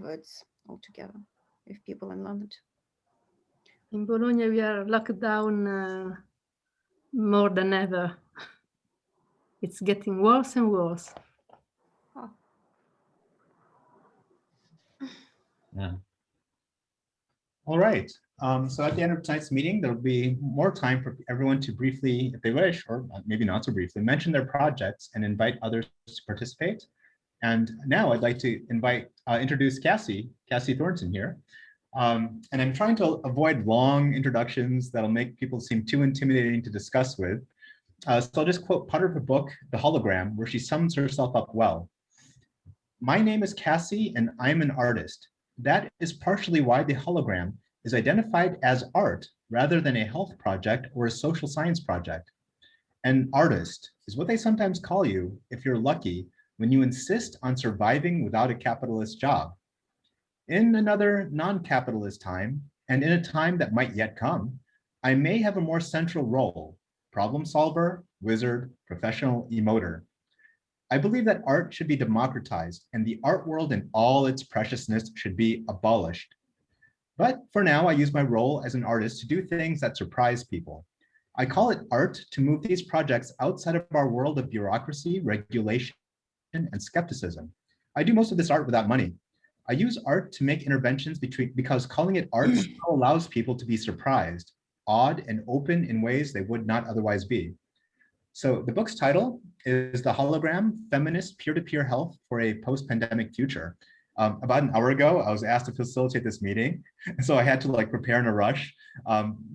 words altogether with people in London. In Bologna, we are locked down more than ever. It's getting worse and worse. Oh. Yeah. All right. So at the end of tonight's meeting, there'll be more time for everyone to briefly, if they wish, or maybe not so briefly, mention their projects and invite others to participate. And now I'd like to introduce Cassie Thornton here. And I'm trying to avoid long introductions that'll make people seem too intimidating to discuss with. So I'll just quote part of her book, The Hologram, where she sums herself up well. My name is Cassie and I'm an artist. That is partially why the hologram is identified as art rather than a health project or a social science project. An artist is what they sometimes call you, if you're lucky, when you insist on surviving without a capitalist job. In another non-capitalist time, and in a time that might yet come, I may have a more central role, problem solver, wizard, professional emoter. I believe that art should be democratized and the art world in all its preciousness should be abolished. But for now, I use my role as an artist to do things that surprise people. I call it art to move these projects outside of our world of bureaucracy, regulation, and skepticism. I do most of this art without money. I use art to make interventions because calling it art allows people to be surprised, awed, and open in ways they would not otherwise be. So the book's title is The Hologram, Feminist Peer-to-Peer Health for a Post-Pandemic Future. About an hour ago, I was asked to facilitate this meeting. So I had to prepare in a rush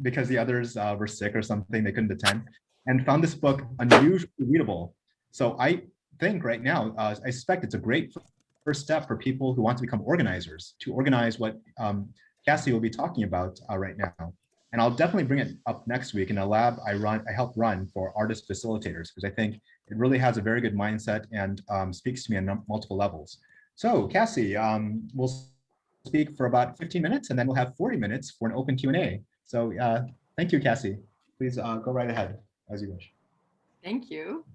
because the others were sick or something, they couldn't attend, and found this book unusually readable. So I think right now, I suspect it's a great first step for people who want to become organizers, to organize what Cassie will be talking about right now. And I'll definitely bring it up next week in a lab I help run for artist facilitators, because I think it really has a very good mindset and speaks to me on multiple levels. So Cassie, we'll speak for about 15 minutes and then we'll have 40 minutes for an open Q&A. So thank you, Cassie. Please go right ahead as you wish. Thank you.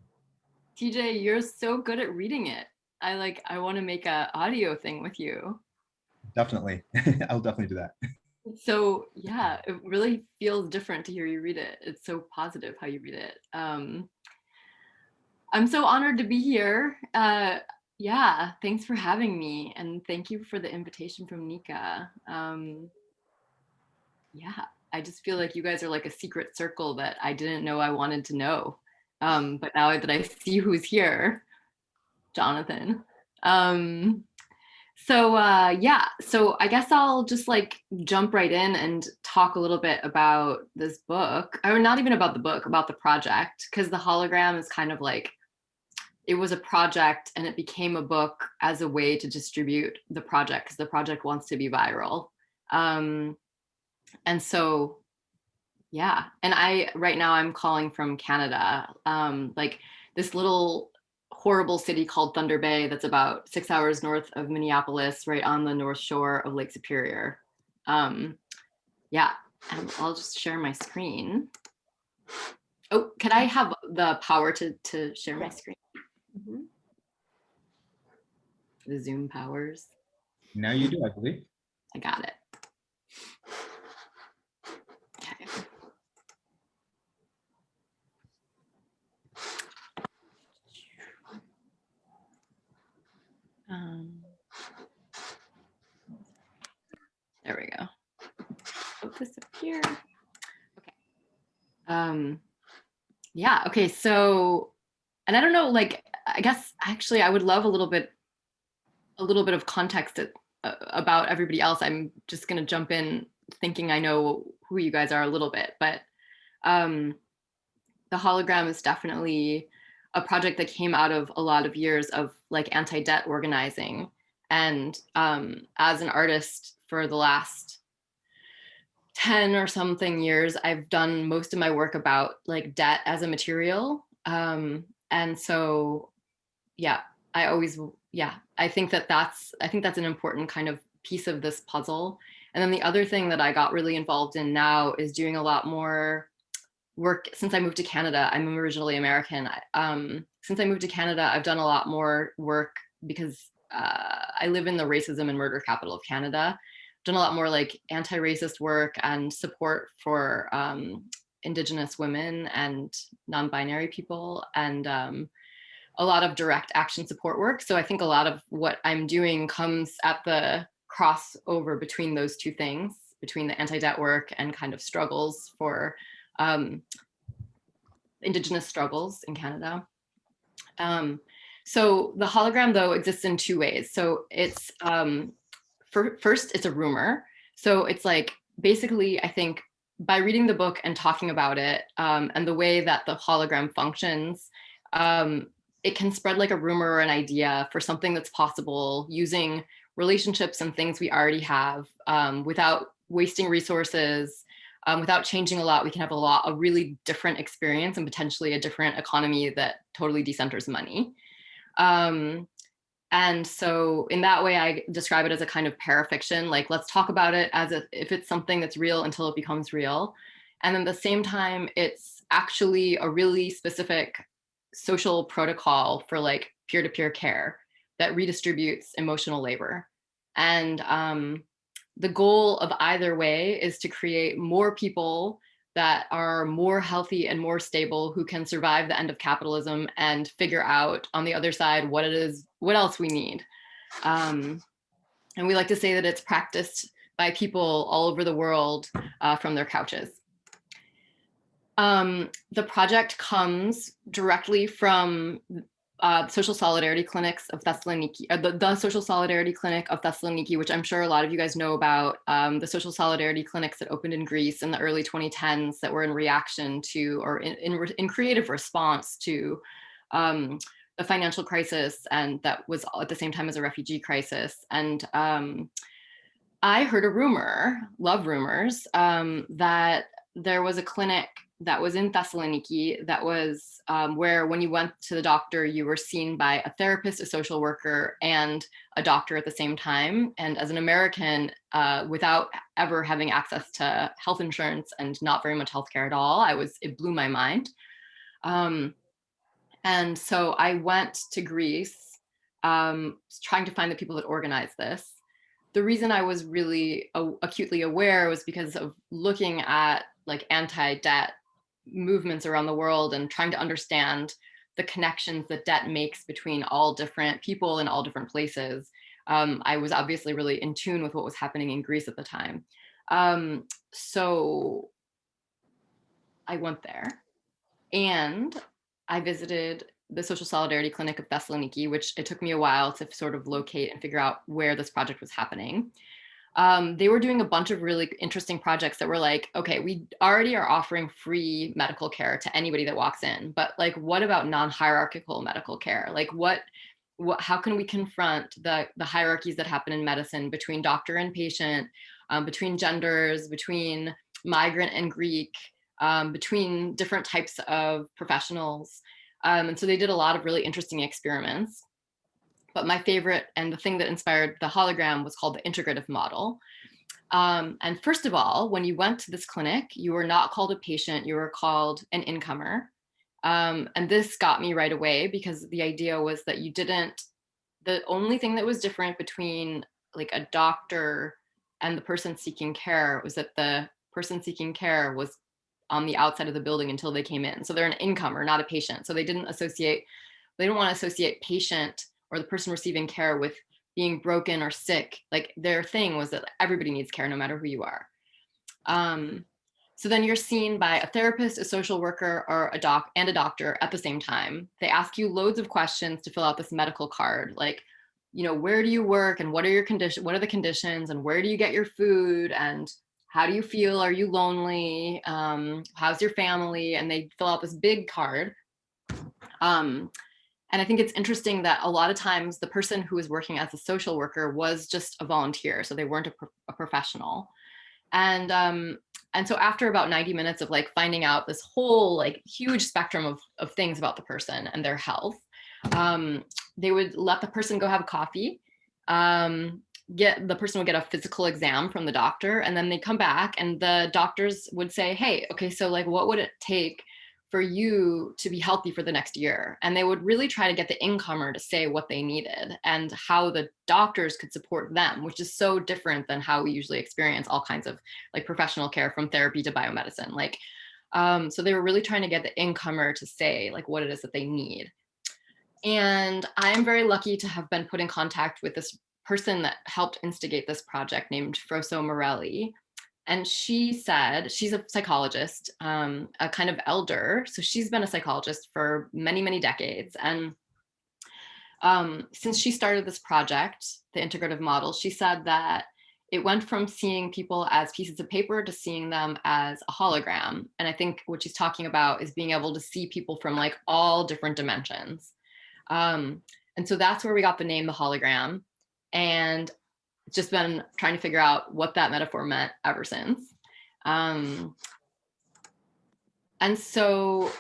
TJ, you're so good at reading it. I want to make an audio thing with you. Definitely. I'll definitely do that. So yeah, it really feels different to hear you read it. It's so positive how you read it. I'm so honored to be here. Yeah, thanks for having me. And thank you for the invitation from Nika. Yeah, I just feel like you guys are like a secret circle that I didn't know I wanted to know. But now that I see who's here, Jonathan. Yeah, so I guess I'll just jump right in and talk a little bit about this book, or not even about the book, about the project, because the hologram is kind of it was a project and it became a book as a way to distribute the project because the project wants to be viral. And so, yeah, and right now I'm calling from Canada, this little horrible city called Thunder Bay that's about 6 hours north of Minneapolis, right on the north shore of Lake Superior. Yeah, and I'll just share my screen. Oh, can I have the power to share my screen? Mm-hmm. The Zoom powers. Now you do, I believe. I got it. Okay. There we go. Oh, disappear. Okay. Yeah. Okay. So, and I don't know. I guess actually, I would love a little bit of context about everybody else. I'm just gonna jump in thinking I know who you guys are a little bit, but the hologram is definitely a project that came out of a lot of years of anti-debt organizing. And as an artist for the last 10 or something years, I've done most of my work about debt as a material. And so, yeah, I think that's an important kind of piece of this puzzle. And then the other thing that I got really involved in now is doing a lot more work since I moved to Canada. I'm originally American. Since I moved to Canada, I've done a lot more work because I live in the racism and murder capital of Canada. Done a lot more like anti-racist work and support for Indigenous women and non-binary people, and a lot of direct action support work. So I think a lot of what I'm doing comes at the crossover between those two things, between the anti-debt work and kind of struggles for Indigenous struggles in Canada. So the hologram, though, exists in two ways. So it's, first, it's a rumor. So it's like, basically, I think by reading the book and talking about it, and the way that the hologram functions, it can spread like a rumor or an idea for something that's possible using relationships and things we already have, without wasting resources, without changing a lot. We can have a really different experience and potentially a different economy that totally decenters money. And so in that way, I describe it as a kind of parafiction, like let's talk about it as if it's something that's real until it becomes real. And then at the same time, it's actually a really specific social protocol for like peer-to-peer care that redistributes emotional labor. And the goal of either way is to create more people that are more healthy and more stable, who can survive the end of capitalism and figure out on the other side what it is, what else we need. And we like to say that it's practiced by people all over the world from their couches. The project comes directly from social solidarity clinics of Thessaloniki, the social solidarity clinic of Thessaloniki, which I'm sure a lot of you guys know about, the social solidarity clinics that opened in Greece in the early 2010s that were in reaction to, or in creative response to the financial crisis, and that was at the same time as a refugee crisis. And I heard a rumor, love rumors, that there was a clinic that was in Thessaloniki that was where when you went to the doctor, you were seen by a therapist, a social worker, and a doctor at the same time. And as an American, without ever having access to health insurance and not very much healthcare at all, it blew my mind. And so I went to Greece, trying to find the people that organized this. The reason I was really acutely aware was because of looking at like anti-debt movements around the world and trying to understand the connections that debt makes between all different people in all different places. I was obviously really in tune with what was happening in Greece at the time. So I went there and I visited the Social Solidarity Clinic of Thessaloniki, which it took me a while to sort of locate and figure out where this project was happening. They were doing a bunch of really interesting projects that were like, okay, we already are offering free medical care to anybody that walks in, but like, what about non-hierarchical medical care? Like how can we confront the hierarchies that happen in medicine between doctor and patient, between genders, between migrant and Greek, between different types of professionals? And so they did a lot of really interesting experiments. But my favorite and the thing that inspired the hologram was called the Integrative Model. And first of all, when you went to this clinic, you were not called a patient, you were called an incomer. And this got me right away because the idea was that the only thing that was different between like a doctor and the person seeking care was that the person seeking care was on the outside of the building until they came in. So they're an incomer, not a patient. So they didn't want to associate patient or the person receiving care with being broken or sick. Like their thing was that everybody needs care no matter who you are. So then you're seen by a therapist, a social worker, or a doctor at the same time. They ask you loads of questions to fill out this medical card, like, you know, where do you work and what are the conditions and where do you get your food and how do you feel? Are you lonely? How's your family? And they fill out this big card. And I think it's interesting that a lot of times the person who was working as a social worker was just a volunteer. So they weren't a professional. And so after about 90 minutes of like finding out this whole like huge spectrum of things about the person and their health, they would let the person go have coffee. The person would get a physical exam from the doctor, and then they come back and the doctors would say, hey, okay, so like what would it take for you to be healthy for the next year. And they would really try to get the incomer to say what they needed and how the doctors could support them, which is so different than how we usually experience all kinds of like professional care, from therapy to biomedicine. Like, so they were really trying to get the incomer to say like what it is that they need. And I am very lucky to have been put in contact with this person that helped instigate this project named Froso Morelli. And she said, she's a psychologist, a kind of elder. So she's been a psychologist for many, many decades. And since she started this project, the Integrative Model, she said that it went from seeing people as pieces of paper to seeing them as a hologram. And I think what she's talking about is being able to see people from like all different dimensions. And so that's where we got the name, the hologram. And just been trying to figure out what that metaphor meant ever since. And so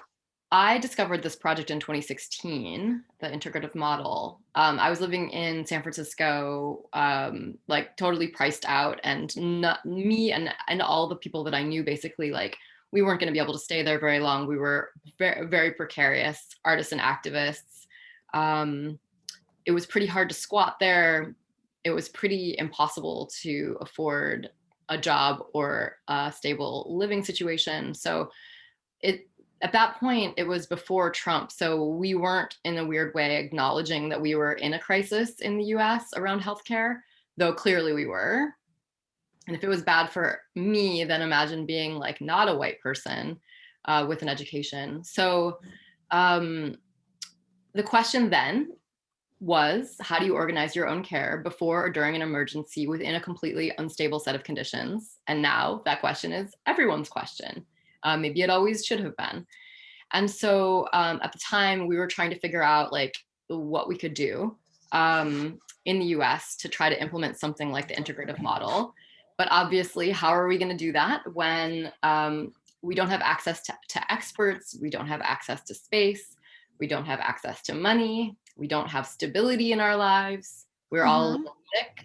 I discovered this project in 2016, the Integrative Model. I was living in San Francisco, like totally priced out, and me and all the people that I knew, basically, like we weren't going to be able to stay there very long. We were very, very precarious artists and activists. It was pretty hard to squat there. It was pretty impossible to afford a job or a stable living situation. So at that point, it was before Trump. So we weren't, in a weird way, acknowledging that we were in a crisis in the US around healthcare, though clearly we were. And if it was bad for me, then imagine being like not a white person with an education. So the question then was, how do you organize your own care before or during an emergency within a completely unstable set of conditions? And now that question is everyone's question. Maybe it always should have been. And so at the time, we were trying to figure out like what we could do in the US to try to implement something like the integrative model. But obviously, how are we going to do that when we don't have access to experts, we don't have access to space, we don't have access to money, we don't have stability in our lives, we're all a little sick.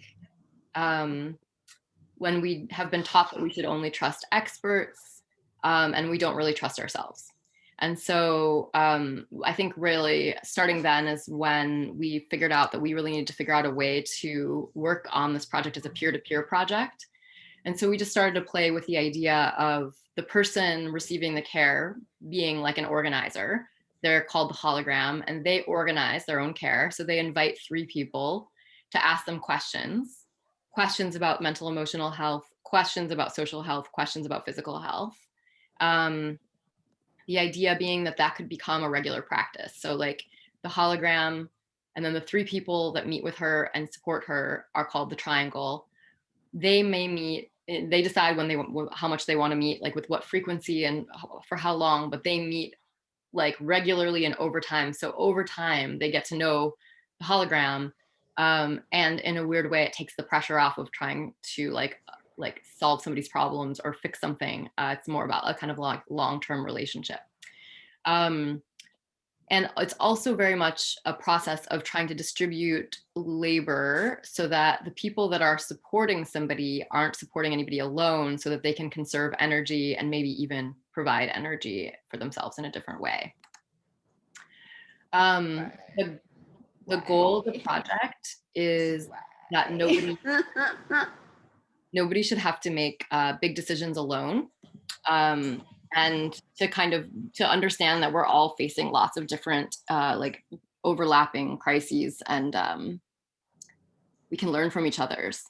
When we have been taught that we should only trust experts, and we don't really trust ourselves. And so I think really starting then is when we figured out that we really needed to figure out a way to work on this project as a peer-to-peer project. And so we just started to play with the idea of the person receiving the care being like an organizer. They're called the hologram, and they organize their own care. So they invite 3 people to ask them questions about mental, emotional health, questions about social health, questions about physical health. The idea being that that could become a regular practice. So like the hologram, and then the 3 people that meet with her and support her are called the triangle. They may meet, they decide when how much they want to meet, like with what frequency and for how long, but they meet like regularly and over time. So over time, they get to know the hologram. And in a weird way, it takes the pressure off of trying to like solve somebody's problems or fix something. It's more about a kind of like long-term relationship. And it's also very much a process of trying to distribute labor so that the people that are supporting somebody aren't supporting anybody alone, so that they can conserve energy and maybe even provide energy for themselves in a different way. The goal of the project is that nobody should have to make big decisions alone. And to understand that we're all facing lots of different like overlapping crises, and we can learn from each other's.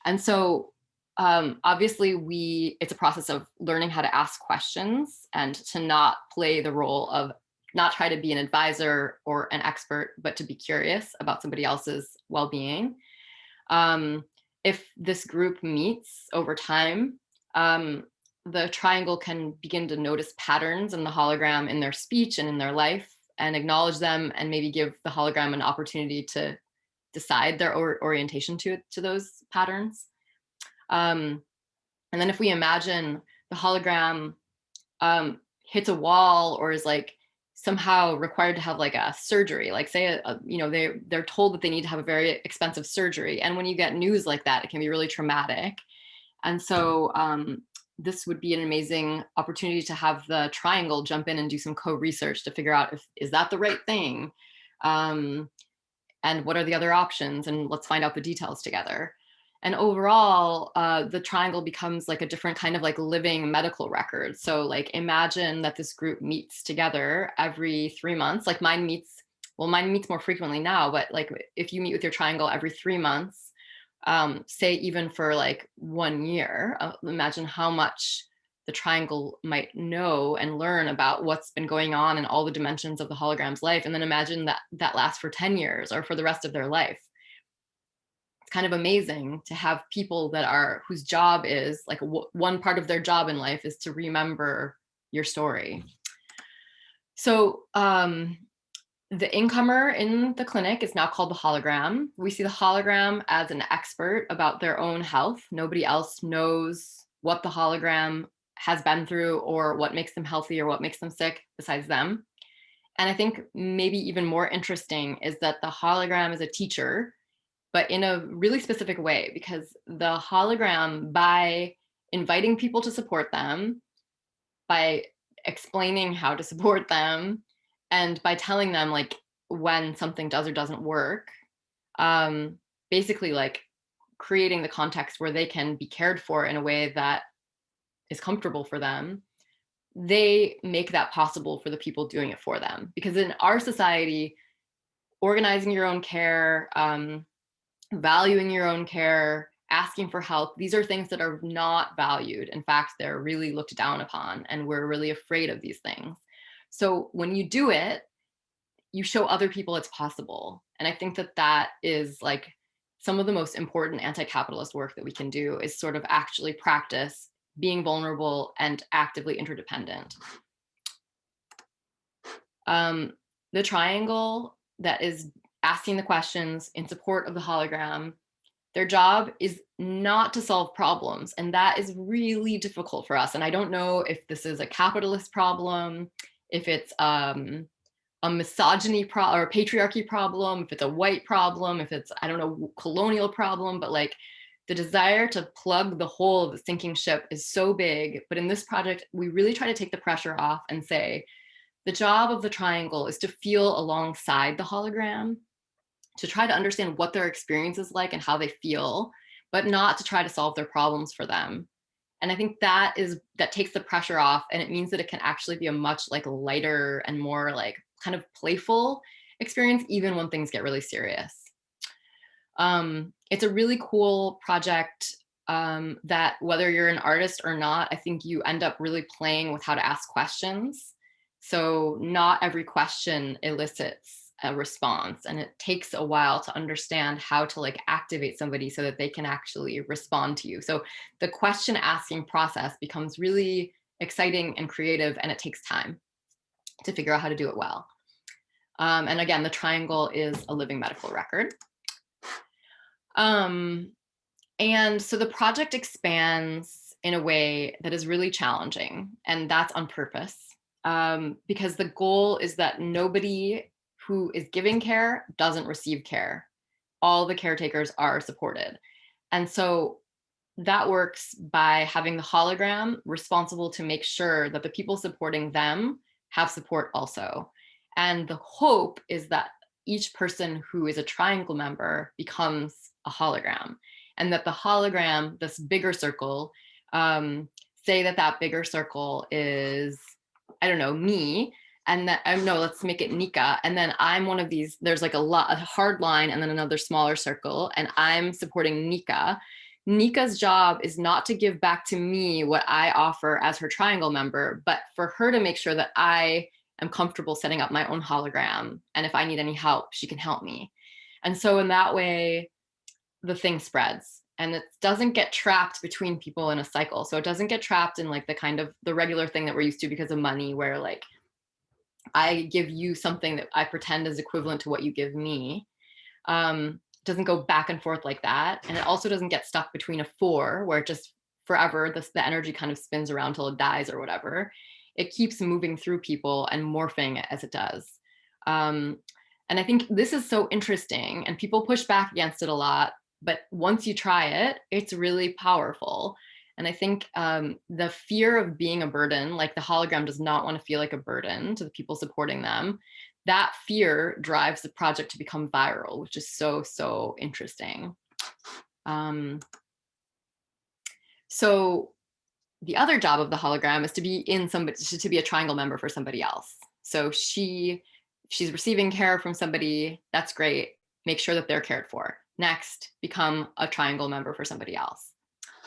And so obviously it's a process of learning how to ask questions and to not play the role of, not try to be an advisor or an expert, but to be curious about somebody else's well-being. If this group meets over time, the triangle can begin to notice patterns in the hologram in their speech and in their life, and acknowledge them, and maybe give the hologram an opportunity to decide their orientation to those patterns. And then if we imagine the hologram hits a wall, or is like somehow required to have like a surgery, like say, they're told that they need to have a very expensive surgery. And when you get news like that, it can be really traumatic. And so this would be an amazing opportunity to have the triangle jump in and do some co-research to figure out is that the right thing? And what are the other options? And let's find out the details together. And overall, the triangle becomes like a different kind of like living medical record. So like imagine that this group meets together every 3 months. Like mine meets more frequently now, but like if you meet with your triangle every 3 months, say even for like 1 year, imagine how much the triangle might know and learn about what's been going on in all the dimensions of the hologram's life. And then imagine that lasts for 10 years or for the rest of their life. It's kind of amazing to have people whose job is like one part of their job in life is to remember your story. So the incomer in the clinic is now called the hologram. We see the hologram as an expert about their own health. Nobody else knows what the hologram has been through or what makes them healthy or what makes them sick besides them. And I think maybe even more interesting is that the hologram is a teacher, but in a really specific way, because the hologram, by inviting people to support them, by explaining how to support them, and by telling them like when something does or doesn't work, basically like creating the context where they can be cared for in a way that is comfortable for them, they make that possible for the people doing it for them. Because in our society, organizing your own care, valuing your own care, asking for help, these are things that are not valued. In fact, they're really looked down upon, and we're really afraid of these things. So when you do it, you show other people it's possible. And I think that is like some of the most important anti-capitalist work that we can do, is sort of actually practice being vulnerable and actively interdependent. The triangle that is asking the questions in support of the hologram, their job is not to solve problems. And that is really difficult for us. And I don't know if this is a capitalist problem, if it's a misogyny or a patriarchy problem, if it's a white problem, if it's, I don't know, colonial problem, but like the desire to plug the hole of the sinking ship is so big. But in this project, we really try to take the pressure off and say, the job of the triangle is to feel alongside the hologram, to try to understand what their experience is like and how they feel, but not to try to solve their problems for them. And I think that takes the pressure off, and it means that it can actually be a much like lighter and more like kind of playful experience, even when things get really serious. It's a really cool project that whether you're an artist or not, I think you end up really playing with how to ask questions. So not every question elicits a response, and it takes a while to understand how to like activate somebody so that they can actually respond to you. So the question asking process becomes really exciting and creative, and it takes time to figure out how to do it well. And again, the triangle is a living medical record. And so the project expands in a way that is really challenging, and that's on purpose, because the goal is that nobody who is giving care doesn't receive care. All the caretakers are supported. And so that works by having the hologram responsible to make sure that the people supporting them have support also. And the hope is that each person who is a triangle member becomes a hologram, and that the hologram, this bigger circle, say that bigger circle is, I don't know, me, and that, no, let's make it Nika. And then I'm one of these, there's like a hard line and then another smaller circle, and I'm supporting Nika. Nika's job is not to give back to me what I offer as her triangle member, but for her to make sure that I am comfortable setting up my own hologram. And if I need any help, she can help me. And so in that way, the thing spreads, and it doesn't get trapped between people in a cycle. So it doesn't get trapped in like the kind of the regular thing that we're used to because of money, where like I give you something that I pretend is equivalent to what you give me. Doesn't go back and forth like that. And it also doesn't get stuck between a four where it just forever, the energy kind of spins around till it dies or whatever. It keeps moving through people and morphing as it does. And I think this is so interesting, and people push back against it a lot, but once you try it, it's really powerful. And I think the fear of being a burden, like the hologram does not want to feel like a burden to the people supporting them. That fear drives the project to become viral, which is so, so interesting. So the other job of the hologram is to be to be a triangle member for somebody else. So she's receiving care from somebody, that's great. Make sure that they're cared for. Next, become a triangle member for somebody else.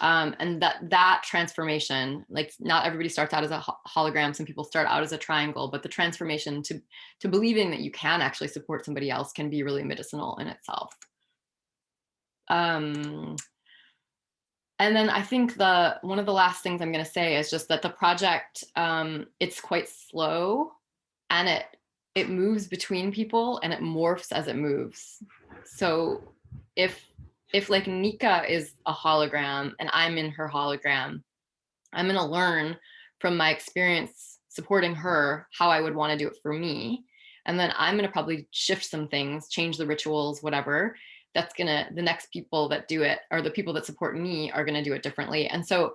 And that transformation, like not everybody starts out as a hologram, some people start out as a triangle, but the transformation to believing that you can actually support somebody else can be really medicinal in itself. And then I think one of the last things I'm going to say is just that the project, it's quite slow, and it moves between people and it morphs as it moves. So if like Nika is a hologram and I'm in her hologram, I'm going to learn from my experience supporting her how I would want to do it for me. And then I'm going to probably shift some things, change the rituals, whatever. The next people that do it, or the people that support me, are going to do it differently. And so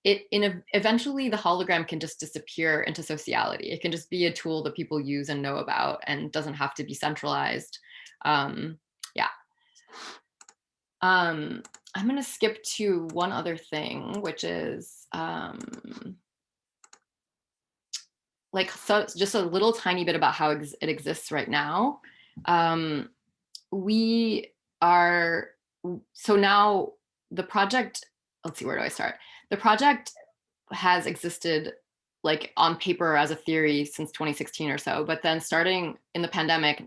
eventually the hologram can just disappear into sociality. It can just be a tool that people use and know about and doesn't have to be centralized. Yeah. I'm going to skip to one other thing, which is just a little tiny bit about how it exists right now. So now the project, let's see, where do I start? The project has existed like on paper as a theory since 2016 or so, but then starting in the pandemic,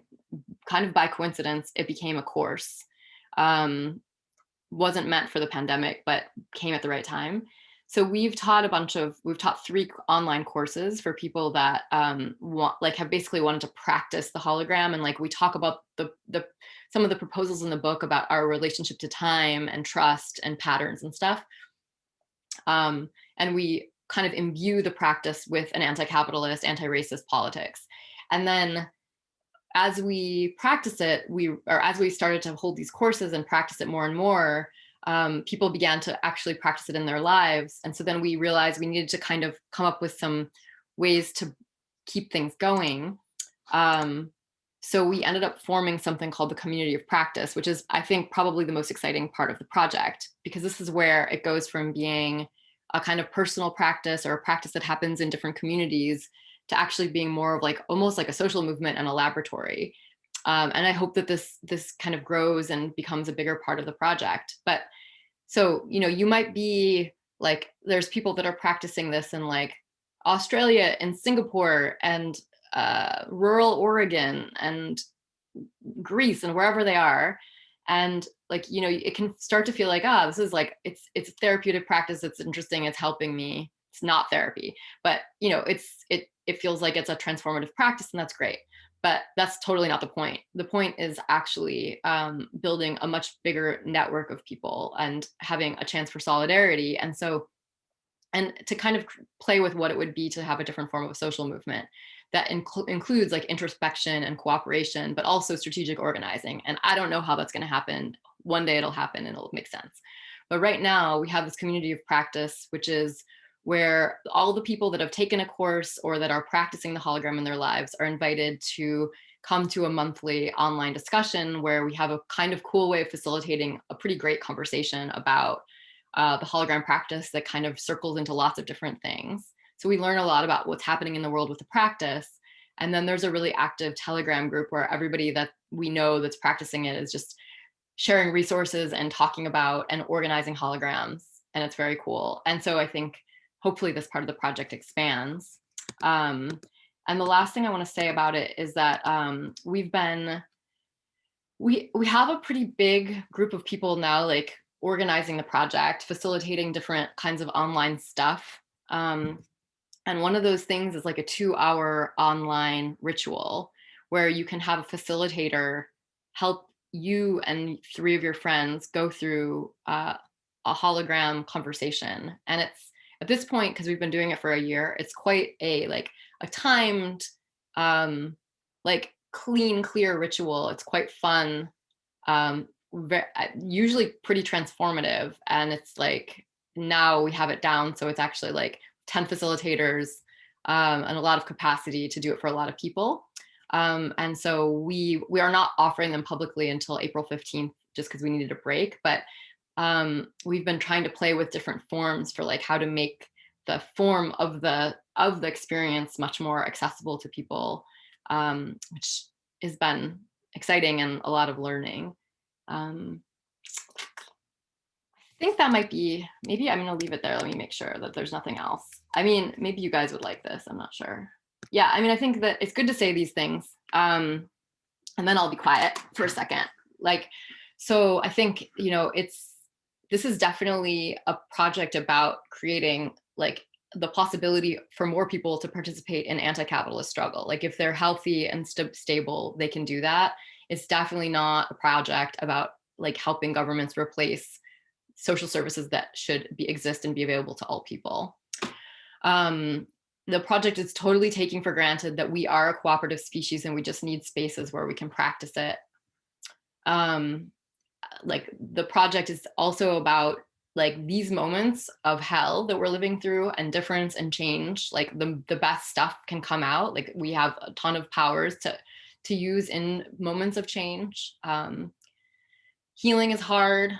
kind of by coincidence, it became a course. Wasn't meant for the pandemic, but came at the right time. So we've taught 3 online courses for people that have basically wanted to practice the hologram. And like we talk about some of the proposals in the book about our relationship to time and trust and patterns and stuff. And we kind of imbue the practice with an anti-capitalist, anti-racist politics. And then as we practice it, as we started to hold these courses and practice it more and more, people began to actually practice it in their lives. And so then we realized we needed to kind of come up with some ways to keep things going. So we ended up forming something called the Community of Practice, which is, I think, probably the most exciting part of the project, because this is where it goes from being a kind of personal practice or a practice that happens in different communities to actually being more of like almost like a social movement and a laboratory. And I hope that this kind of grows and becomes a bigger part of the project. But so, you might be like, there's people that are practicing this in like Australia and Singapore and rural Oregon and Greece and wherever they are. And like, it can start to feel like, this is like, it's a therapeutic practice. It's interesting. It's helping me. It's not therapy, but it feels like it's a transformative practice, and that's great. But that's totally not the point. The point is actually building a much bigger network of people and having a chance for solidarity. And to kind of play with what it would be to have a different form of a social movement that includes like introspection and cooperation, but also strategic organizing. And I don't know how that's going to happen. One day it'll happen and it'll make sense. But right now we have this community of practice, which is where all the people that have taken a course or that are practicing the hologram in their lives are invited to come to a monthly online discussion where we have a kind of cool way of facilitating a pretty great conversation about the hologram practice that kind of circles into lots of different things. So we learn a lot about what's happening in the world with the practice. And then there's a really active Telegram group where everybody that we know that's practicing it is just sharing resources and talking about and organizing holograms. And it's very cool. And so I think hopefully this part of the project expands. And the last thing I want to say about it is that we have a pretty big group of people now, like organizing the project, facilitating different kinds of online stuff. And one of those things is like a 2-hour online ritual where you can have a facilitator help you and 3 of your friends go through a hologram conversation. And it's, at this point, because we've been doing it for a year, it's quite a timed, like clean, clear ritual. It's quite fun, usually pretty transformative. And it's now we have it down. So it's actually like 10 facilitators and a lot of capacity to do it for a lot of people. And so we are not offering them publicly until April 15th, just because we needed a break. But we've been trying to play with different forms for like how to make the form of the experience much more accessible to people, which has been exciting and a lot of learning. I think that might be, maybe I'm going to leave it there. Let me make sure that there's nothing else. I mean, maybe you guys would like this. I'm not sure. Yeah, I mean, I think that it's good to say these things. And then I'll be quiet for a second. Like, so I think, you know, this is definitely a project about creating like the possibility for more people to participate in anti-capitalist struggle. Like if they're healthy and stable, they can do that. It's definitely not a project about like helping governments replace social services that should exist and be available to all people. The project is totally taking for granted that we are a cooperative species and we just need spaces where we can practice it. Like the project is also about like these moments of hell that we're living through and difference and change. Like the best stuff can come out. Like we have a ton of powers to use in moments of change. Healing is hard,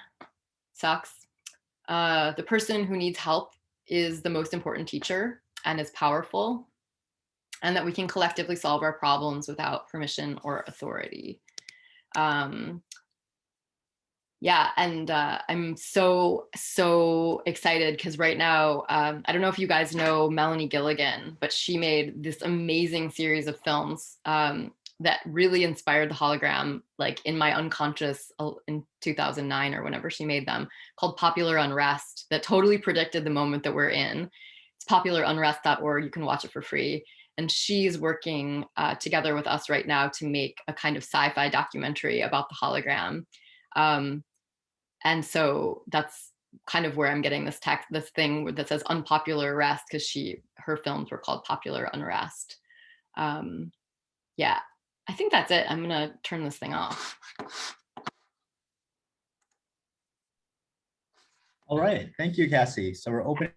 sucks. The person who needs help is the most important teacher and is powerful, and that we can collectively solve our problems without permission or authority. Yeah, and I'm so excited because right now, I don't know if you guys know Melanie Gilligan, but she made this amazing series of films that really inspired the hologram, like in my unconscious in 2009 or whenever she made them, called Popular Unrest, that totally predicted the moment that we're in. It's popularunrest.org. You can watch it for free. And she's working together with us right now to make a kind of sci-fi documentary about the hologram. And so that's kind of where I'm getting this thing that says unpopular arrest, because her films were called Popular Unrest. Yeah, I think that's it. I'm gonna turn this thing off. All right, thank you, Cassie. So we're opening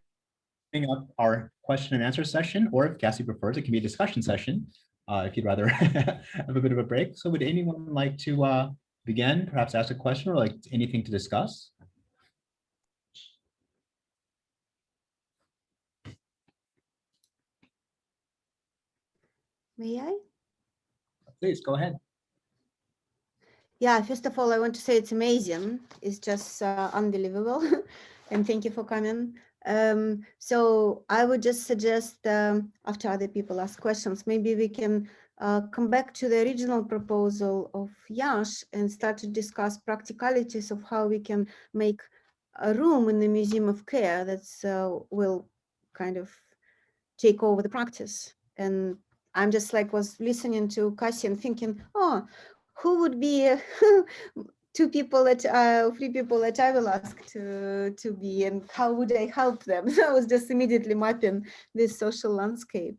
up our question and answer session, or if Cassie prefers, it can be a discussion session if you'd rather have a bit of a break. So would anyone like to begin, perhaps ask a question or like anything to discuss? May I? Please go ahead. Yeah, first of all, I want to say it's amazing. It's just unbelievable. And thank you for coming. So I would just suggest after other people ask questions, maybe we can come back to the original proposal of Yash and start to discuss practicalities of how we can make a room in the Museum of Care that's will kind of take over the practice. And I'm just like was listening to Cassie and thinking, oh, who would be three people that I will ask to be, and how would I help them? So I was just immediately mapping this social landscape.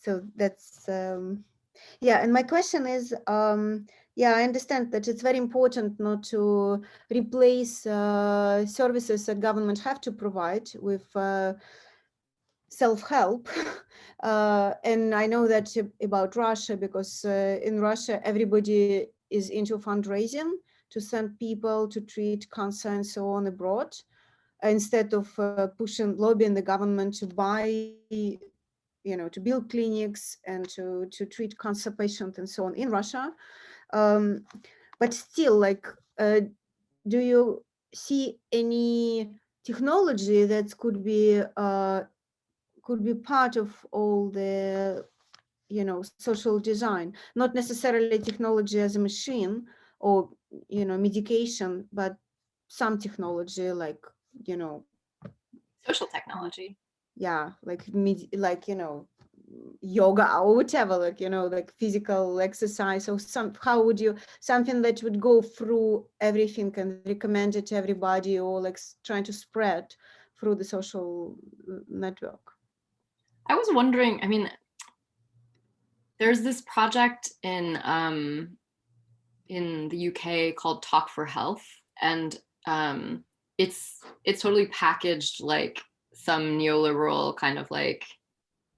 So that's yeah. And my question is, yeah, I understand that it's very important not to replace services that government have to provide with self-help. And I know that about Russia, because in Russia, everybody is into fundraising to send people to treat cancer and so on abroad, instead of lobbying the government to buy, to build clinics and to treat cancer patients and so on in Russia. But still, like, do you see any technology that could be part of all the, social design, not necessarily technology as a machine or, medication, but some technology like, Social technology. yeah, like yoga or whatever, like, like physical exercise or how would you, something that would go through everything and recommend it to everybody, or like trying to spread through the social network. I was wondering, I mean, there's this project in the UK called Talk for Health, and it's totally packaged like some neoliberal kind of like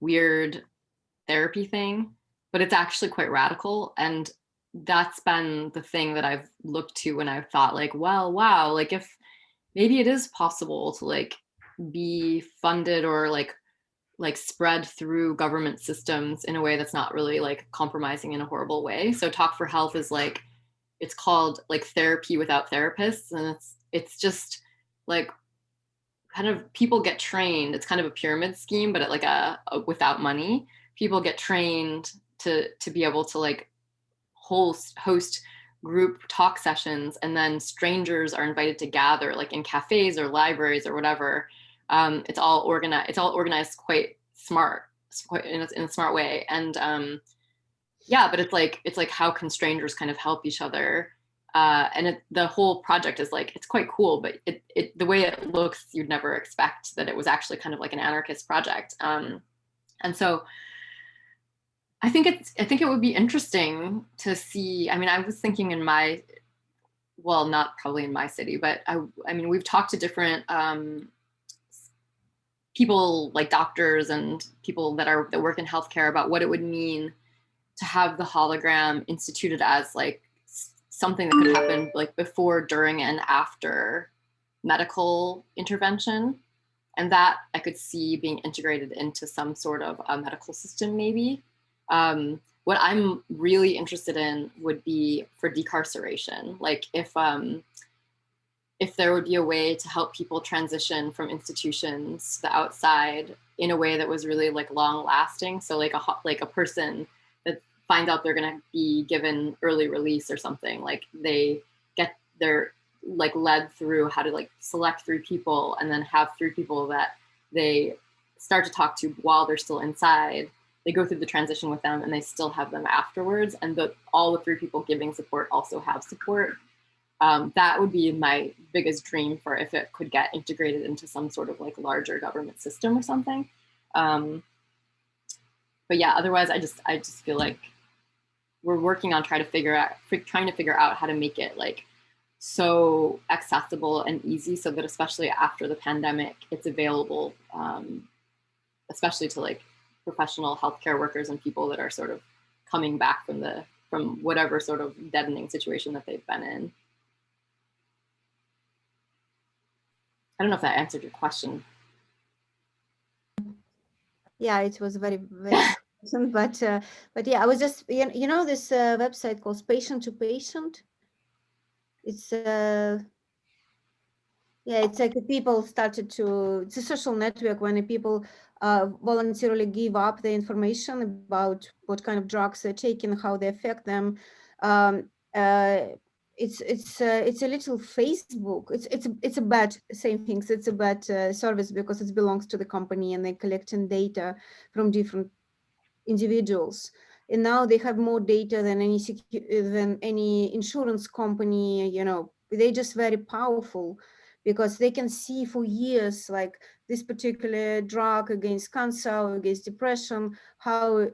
weird therapy thing, but it's actually quite radical. And that's been the thing that I've looked to when I've thought like, well, wow, like if maybe it is possible to like be funded or like spread through government systems in a way that's not really like compromising in a horrible way. So Talk for Health is like, it's called like therapy without therapists. And it's just like kind of people get trained. It's kind of a pyramid scheme, but at like a without money, people get trained to be able to like host group talk sessions, and then strangers are invited to gather like in cafes or libraries or whatever. It's all organized quite smart, quite in a smart way. And yeah, but it's like how can strangers kind of help each other? And the whole project is like, it's quite cool, but the way it looks, you'd never expect that it was actually kind of like an anarchist project. And so I think it would be interesting to see. I mean, I was thinking in my, well, not probably in my city, but I mean, we've talked to different people like doctors and people that work in healthcare about what it would mean to have the hologram instituted as like something that could happen like before, during, and after medical intervention. And that I could see being integrated into some sort of a medical system maybe. What I'm really interested in would be for decarceration. Like if there would be a way to help people transition from institutions to the outside in a way that was really like long lasting. So like a person that finds out they're going to be given early release or something, like they're like led through how to like select 3 people and then have 3 people that they start to talk to while they're still inside. They go through the transition with them and they still have them afterwards. And all the 3 people giving support also have support. That would be my biggest dream for if it could get integrated into some sort of like larger government system or something. But yeah, otherwise I just feel like we're working on trying to figure out how to make it like so accessible and easy so that especially after the pandemic, it's available, especially to like professional healthcare workers and people that are sort of coming back from whatever sort of deadening situation that they've been in. I don't know if that answered your question. Yeah, it was very, very but yeah, I was just, you know, this website called Patient to Patient. It's yeah, it's like the people started to, it's a social network when the people voluntarily give up the information about what kind of drugs they're taking, how they affect them. It's a little Facebook. It's a bad, same things. It's a bad service because it belongs to the company and they're collecting data from different individuals. And now they have more data than any insurance company. You know, they're just very powerful because they can see for years, like this particular drug against cancer or against depression, how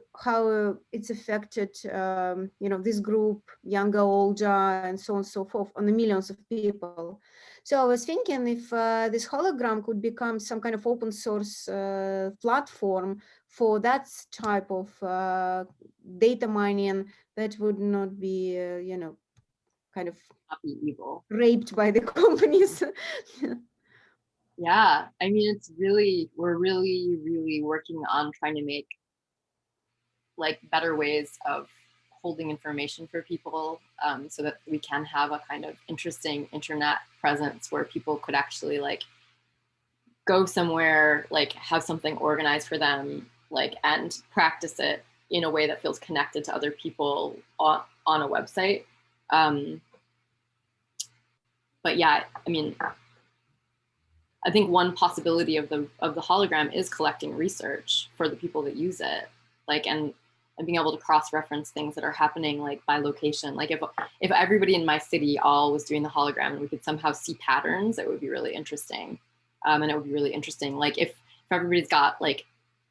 it's affected, you know, this group, younger, older, and so on and so forth, on the millions of people. So I was thinking if this hologram could become some kind of open source platform for that type of data mining, that would not be, you know, kind of Not be evil. Raped by the companies. Yeah, I mean, we're really working on trying to make like better ways of holding information for people, so that we can have a kind of interesting internet presence where people could actually like go somewhere, like have something organized for them, like, and practice it in a way that feels connected to other people on a website. But yeah, I mean, I think one possibility of the hologram is collecting research for the people that use it, like, and being able to cross-reference things that are happening like by location. Like if everybody in my city all was doing the hologram and we could somehow see patterns, it would be really interesting. And it would be really interesting. Like if everybody's got like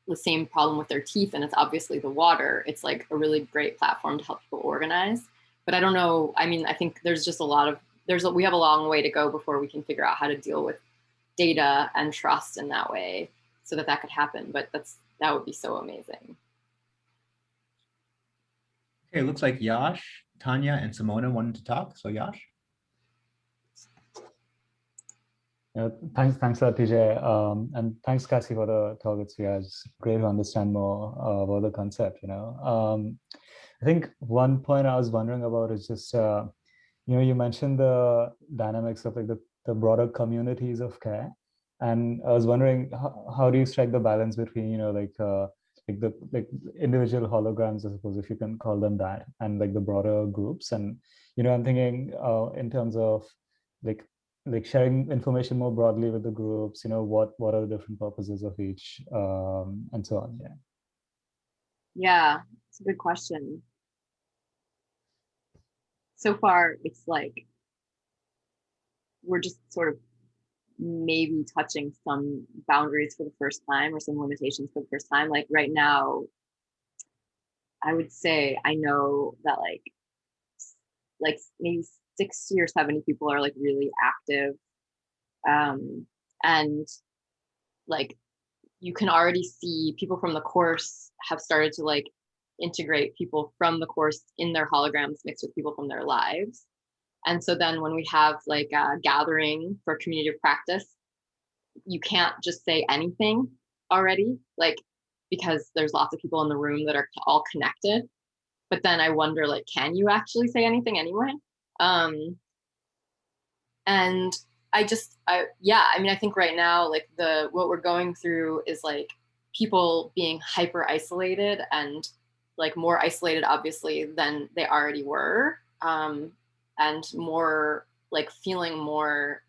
the same problem with their teeth and it's obviously the water, it's like a really great platform to help people organize. But I don't know, I mean, I think there's just a lot of we have a long way to go before we can figure out how to deal with data and trust in that way so that could happen. But that would be so amazing. Okay, it looks like Yash, Tanya, and Simona wanted to talk. So Yash. Yeah, thanks a lot, TJ. And thanks, Cassie, for the talk. It's great to understand more about the concept, I think one point I was wondering about is just, you mentioned the dynamics of like the broader communities of care. And I was wondering, how do you strike the balance between, like individual holograms, I suppose, if you can call them that, and like the broader groups. And, I'm thinking in terms of like sharing information more broadly with the groups, what are the different purposes of each, and so on. Yeah, it's a good question. So far, it's like we're just sort of maybe touching some boundaries for the first time, or some limitations for the first time. Like right now, I would say I know that like maybe 60 or 70 people are like really active, and like you can already see people from the course have started to like integrate people from the course in their holograms mixed with people from their lives. And so then when we have like a gathering for community of practice, you can't just say anything already, like, because there's lots of people in the room that are all connected. But then I wonder, like, can you actually say anything anyway? And I think right now, like what we're going through is like people being hyper isolated and like more isolated, obviously, than they already were. And more like feeling more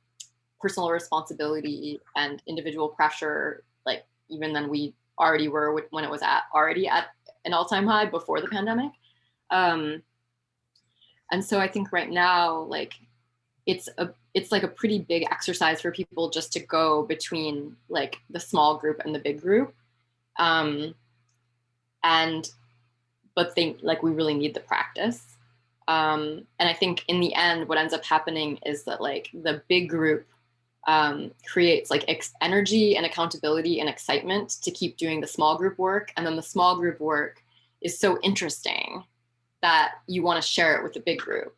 personal responsibility and individual pressure, like even than we already were when it was already at an all-time high before the pandemic. And so I think right now, like it's like a pretty big exercise for people just to go between like the small group and the big group. But think like we really need the practice. And I think in the end, what ends up happening is that like the big group creates like energy and accountability and excitement to keep doing the small group work. And then the small group work is so interesting that you want to share it with the big group.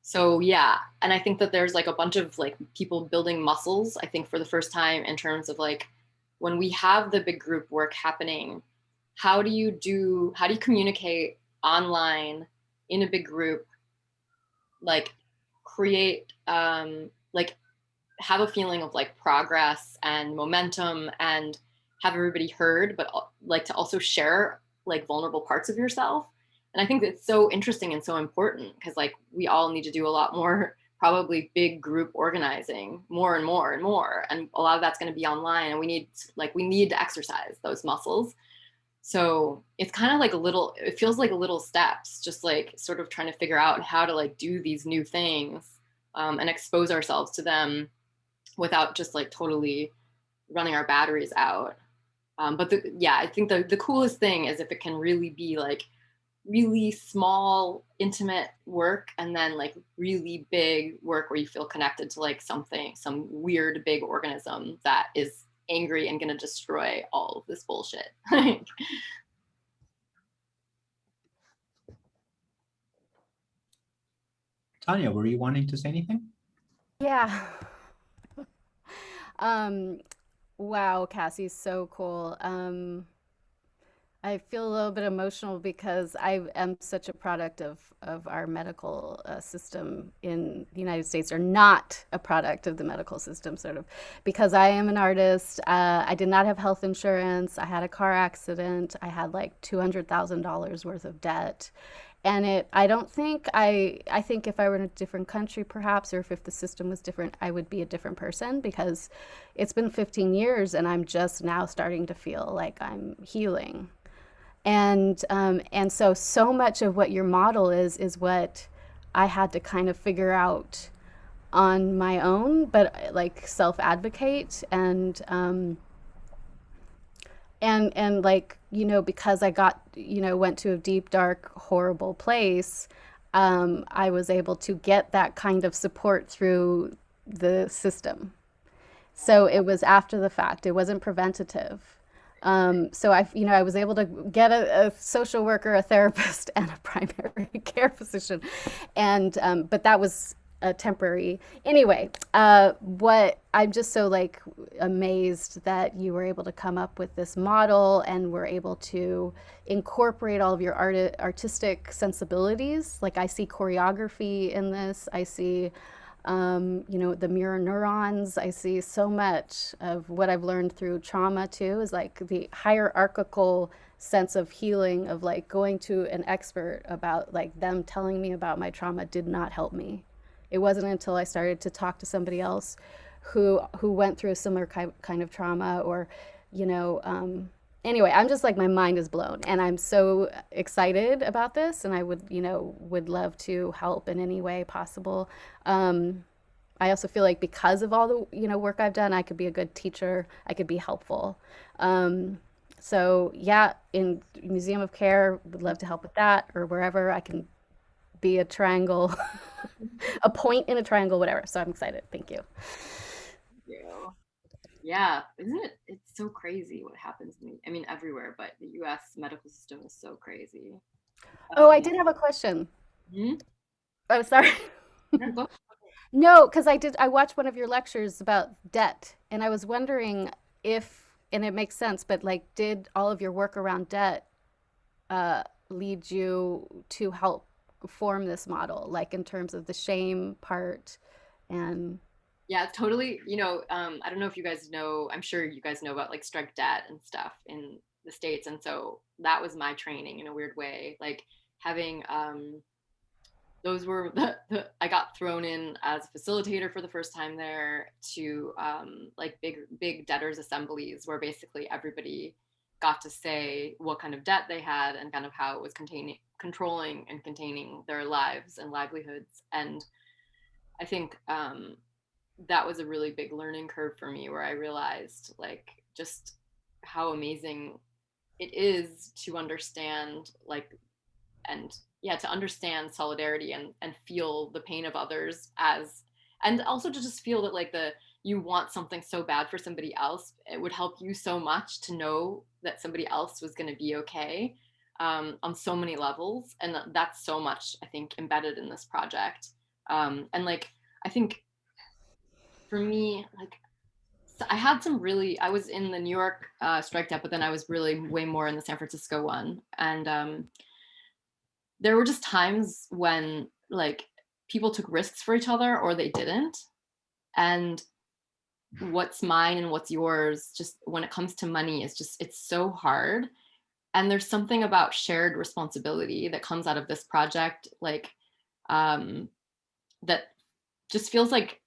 So yeah, and I think that there's like a bunch of like people building muscles, I think for the first time, in terms of like when we have the big group work happening, how do you communicate online in a big group, like create like have a feeling of like progress and momentum and have everybody heard, but like to also share like vulnerable parts of yourself. And I think that's so interesting and so important because like we all need to do a lot more probably big group organizing, more and more and more, and a lot of that's going to be online, and we need to exercise those muscles. So it's kind of like it feels like little steps, just like sort of trying to figure out how to like do these new things and expose ourselves to them without just like totally running our batteries out. But I think the coolest thing is if it can really be like really small, intimate work, and then like really big work where you feel connected to like some weird big organism that is angry and gonna destroy all of this bullshit. Tanya, were you wanting to say anything? Yeah. Wow, Cassie, so cool. I feel a little bit emotional because I am such a product of our medical system in the United States, or not a product of the medical system, sort of, because I am an artist. I did not have health insurance. I had a car accident. I had like $200,000 worth of debt. And I think if I were in a different country, perhaps, or if the system was different, I would be a different person, because it's been 15 years and I'm just now starting to feel like I'm healing. And so much of what your model is what I had to kind of figure out on my own, but like self-advocate and like, because I got, went to a deep, dark, horrible place, I was able to get that kind of support through the system. So it was after the fact. It wasn't preventative. So I was able to get a social worker, a therapist, and a primary care physician, and but that was temporary. Anyway, what I'm just so like amazed that you were able to come up with this model and were able to incorporate all of your artistic sensibilities. Like I see choreography in this. I see the mirror neurons. I see so much of what I've learned through trauma too, is like the hierarchical sense of healing, of like going to an expert about like them telling me about my trauma did not help me. It wasn't until I started to talk to somebody else who went through a similar kind of trauma, or, anyway, I'm just like, my mind is blown, and I'm so excited about this, and I would love to help in any way possible. I also feel like because of all the, work I've done, I could be a good teacher. I could be helpful. So yeah, in Museum of Care, would love to help with that, or wherever I can be a triangle, a point in a triangle, whatever. So I'm excited. Thank you. Yeah, isn't it? It's so crazy what happens everywhere, but the US medical system is so crazy. Oh, I did have a question. Hmm? Oh, sorry. No, because I watched one of your lectures about debt, and I was wondering if, and it makes sense, but like, did all of your work around debt lead you to help form this model, like in terms of the shame part? And yeah, totally. I don't know if you guys know, I'm sure you guys know about like strike debt and stuff in the States. And so that was my training in a weird way, like having, those were I got thrown in as a facilitator for the first time there to like big debtors assemblies, where basically everybody got to say what kind of debt they had and kind of how it was controlling and containing their lives and livelihoods. And I think that was a really big learning curve for me, where I realized like just how amazing it is to understand to understand solidarity and feel the pain of others, and also to just feel that like you want something so bad for somebody else. It would help you so much to know that somebody else was going to be okay on so many levels. And that's so much, I think, embedded in this project. And like, I think for me, like, so I was in the New York strike debt, but then I was really way more in the San Francisco one. And there were just times when like people took risks for each other or they didn't. And what's mine and what's yours, just when it comes to money, it's so hard. And there's something about shared responsibility that comes out of this project, like that just feels like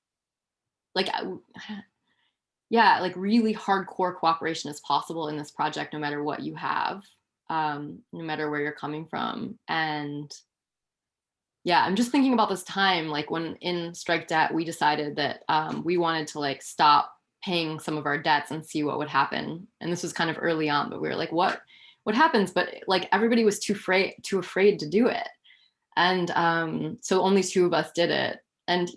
really hardcore cooperation is possible in this project, no matter what you have, no matter where you're coming from. And yeah, I'm just thinking about this time, like when in strike debt, we decided that we wanted to like stop paying some of our debts and see what would happen. And this was kind of early on, but we were like, what happens? But like everybody was too afraid to do it. And so only 2 of us did it. And,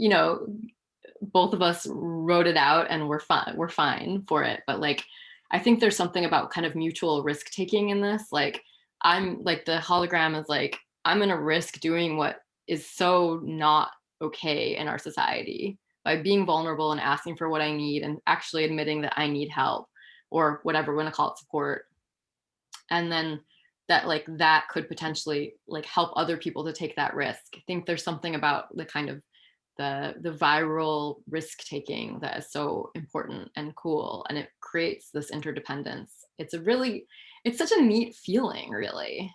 both of us wrote it out and we're fine for it. But like, I think there's something about kind of mutual risk taking in this. Like, I'm like, the hologram is like, I'm going to risk doing what is so not okay in our society by being vulnerable and asking for what I need and actually admitting that I need help or whatever we're going to call it, support. And then that could potentially like help other people to take that risk. I think there's something about the kind of the viral risk taking that is so important and cool, and it creates this interdependence. It's such a neat feeling, really.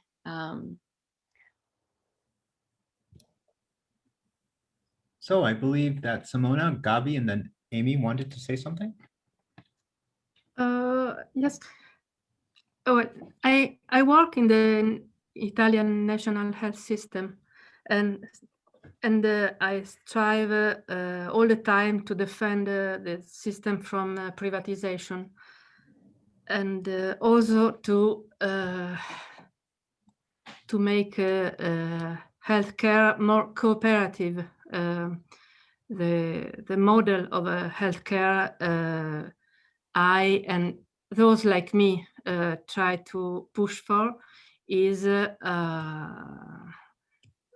So I believe that Simona, Gabi, and then Amy wanted to say something. Yes. Oh, I work in the Italian national health system, and I strive all the time to defend the system from privatization, and also to make healthcare more cooperative. The model of a healthcare I and those like me try to push for is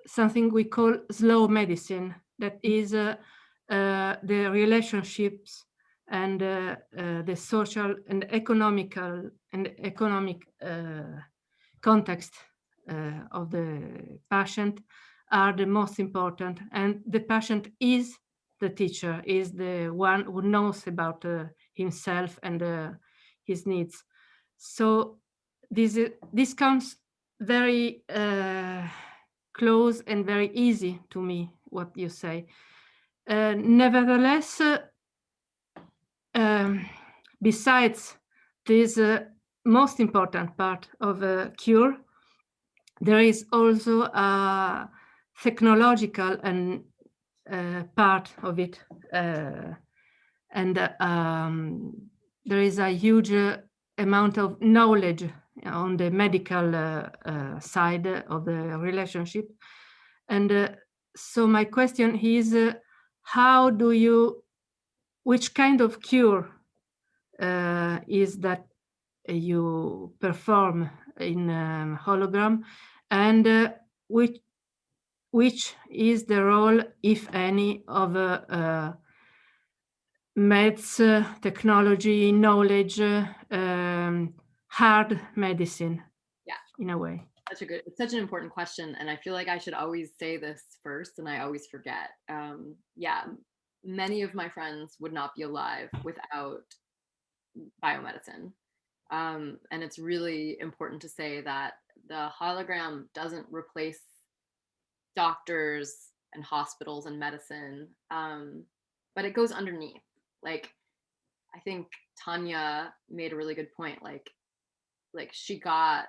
something we call slow medicine. That is the relationships and the social and economic context of the patient are the most important, and the patient is the teacher, is the one who knows about himself and his needs. So this comes very close and very easy to me, what you say. Nevertheless, besides this most important part of a cure, there is also a technological and part of it, and there is a huge amount of knowledge on the medical side of the relationship. And so my question is, how do you, which kind of cure is that you perform in hologram, and which is the role, if any, of meds, technology, knowledge, hard medicine? Yeah, in a way. It's such an important question, and I feel like I should always say this first, and I always forget. Yeah, many of my friends would not be alive without biomedicine. And it's really important to say that the hologram doesn't replace doctors and hospitals and medicine, but it goes underneath. Like, I think Tanya made a really good point. Like she got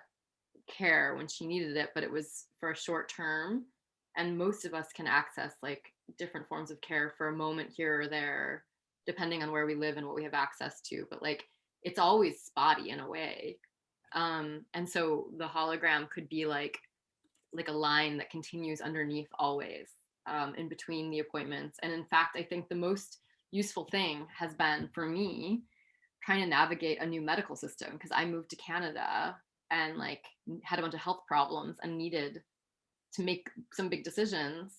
care when she needed it, but it was for a short term, and most of us can access like different forms of care for a moment here or there, depending on where we live and what we have access to, but like it's always spotty in a way. And so the hologram could be like a line that continues underneath always, in between the appointments. And in fact, I think the most useful thing has been for me trying to navigate a new medical system, because I moved to Canada and like had a bunch of health problems and needed to make some big decisions.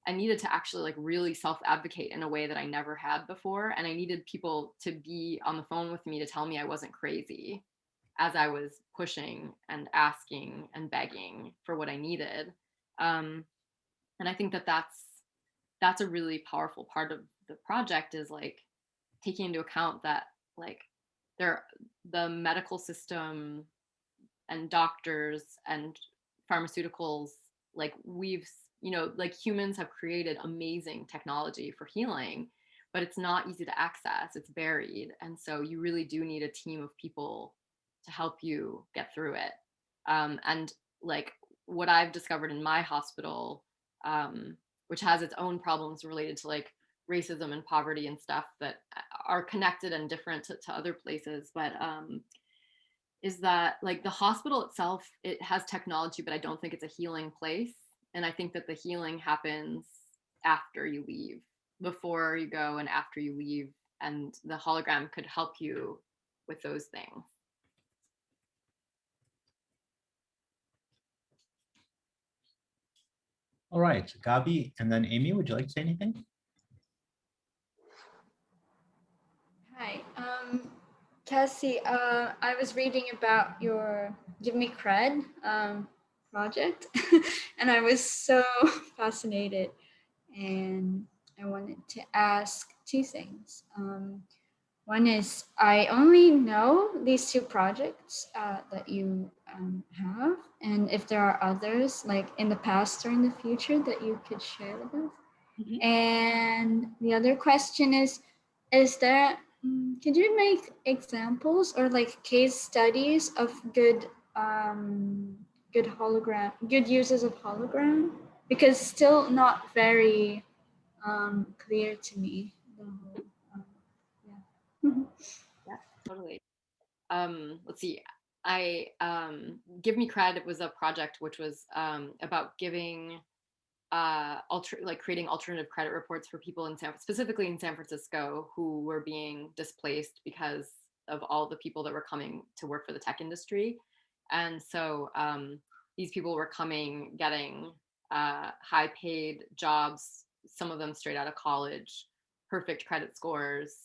I needed to actually like really self-advocate in a way that I never had before. And I needed people to be on the phone with me to tell me I wasn't crazy as I was pushing and asking and begging for what I needed. And I think that that's a really powerful part of the project, is like taking into account that like the medical system and doctors and pharmaceuticals, like we've, like humans have created amazing technology for healing, but it's not easy to access, it's buried. And so you really do need a team of people to help you get through it. And like what I've discovered in my hospital, which has its own problems related to like racism and poverty and stuff that are connected and different to other places, but is that like the hospital itself, it has technology, but I don't think it's a healing place. And I think that the healing happens after you leave, before you go and after you leave, and the hologram could help you with those things. All right, Gabi, and then Amy, would you like to say anything? Hi, Cassie, I was reading about your Give Me Cred project, and I was so fascinated, and I wanted to ask two things. One is, I only know these two projects that you have, and if there are others, like in the past or in the future, that you could share with us. Mm-hmm. And the other question is there, could you make examples or like case studies of good uses of hologram? Because still not very clear to me. Yeah, totally. Let's see. Give Me Cred was a project which was about giving creating alternative credit reports for people in specifically in San Francisco who were being displaced because of all the people that were coming to work for the tech industry. And so these people were coming, getting high paid jobs, some of them straight out of college, perfect credit scores,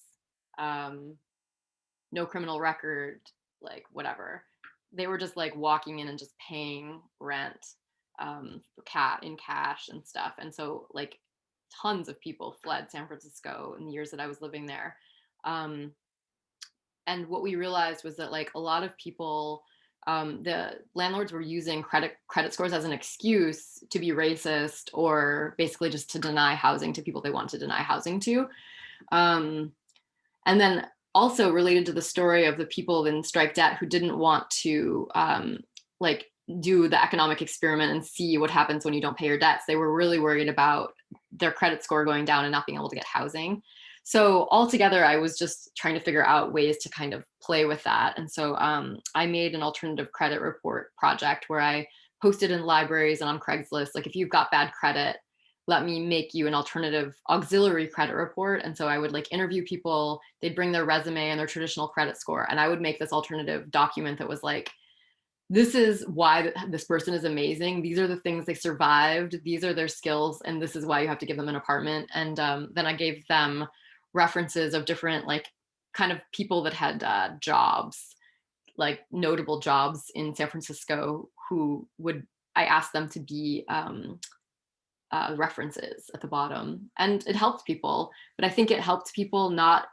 no criminal record, like whatever. They were just like walking in and just paying rent in cash and stuff. And so like tons of people fled San Francisco in the years that I was living there. And what we realized was that like a lot of people, the landlords were using credit scores as an excuse to be racist or basically just to deny housing to people they want to deny housing to. And then also related to the story of the people in strike debt who didn't want to like do the economic experiment and see what happens when you don't pay your debts. They were really worried about their credit score going down and not being able to get housing. So altogether, I was just trying to figure out ways to kind of play with that. And so I made an alternative credit report project where I posted in libraries and on Craigslist, like if you've got bad credit, let me make you an alternative auxiliary credit report. And so I would like interview people, they'd bring their resume and their traditional credit score. And I would make this alternative document that was like, this is why this person is amazing. These are the things they survived. These are their skills. And this is why you have to give them an apartment. And then I gave them references of different like kind of people that had jobs, like notable jobs in San Francisco I asked them to be references at the bottom. And it helped people, but I think it helped people not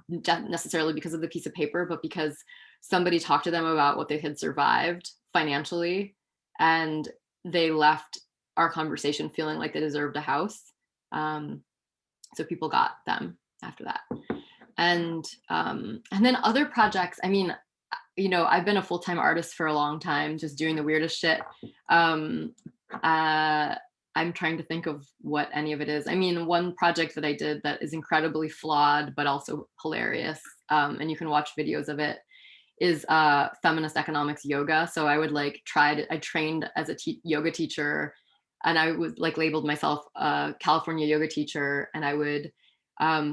necessarily because of the piece of paper, but because somebody talked to them about what they had survived financially, and they left our conversation feeling like they deserved a house. So people got them after that. And then other projects, I mean, you know, I've been a full-time artist for a long time, just doing the weirdest shit. I'm trying to think of what any of it is. I mean, one project that I did that is incredibly flawed, but also hilarious, and you can watch videos of it, is feminist economics yoga. So I would like I trained as a yoga teacher, and I was like labeled myself a California yoga teacher, and I would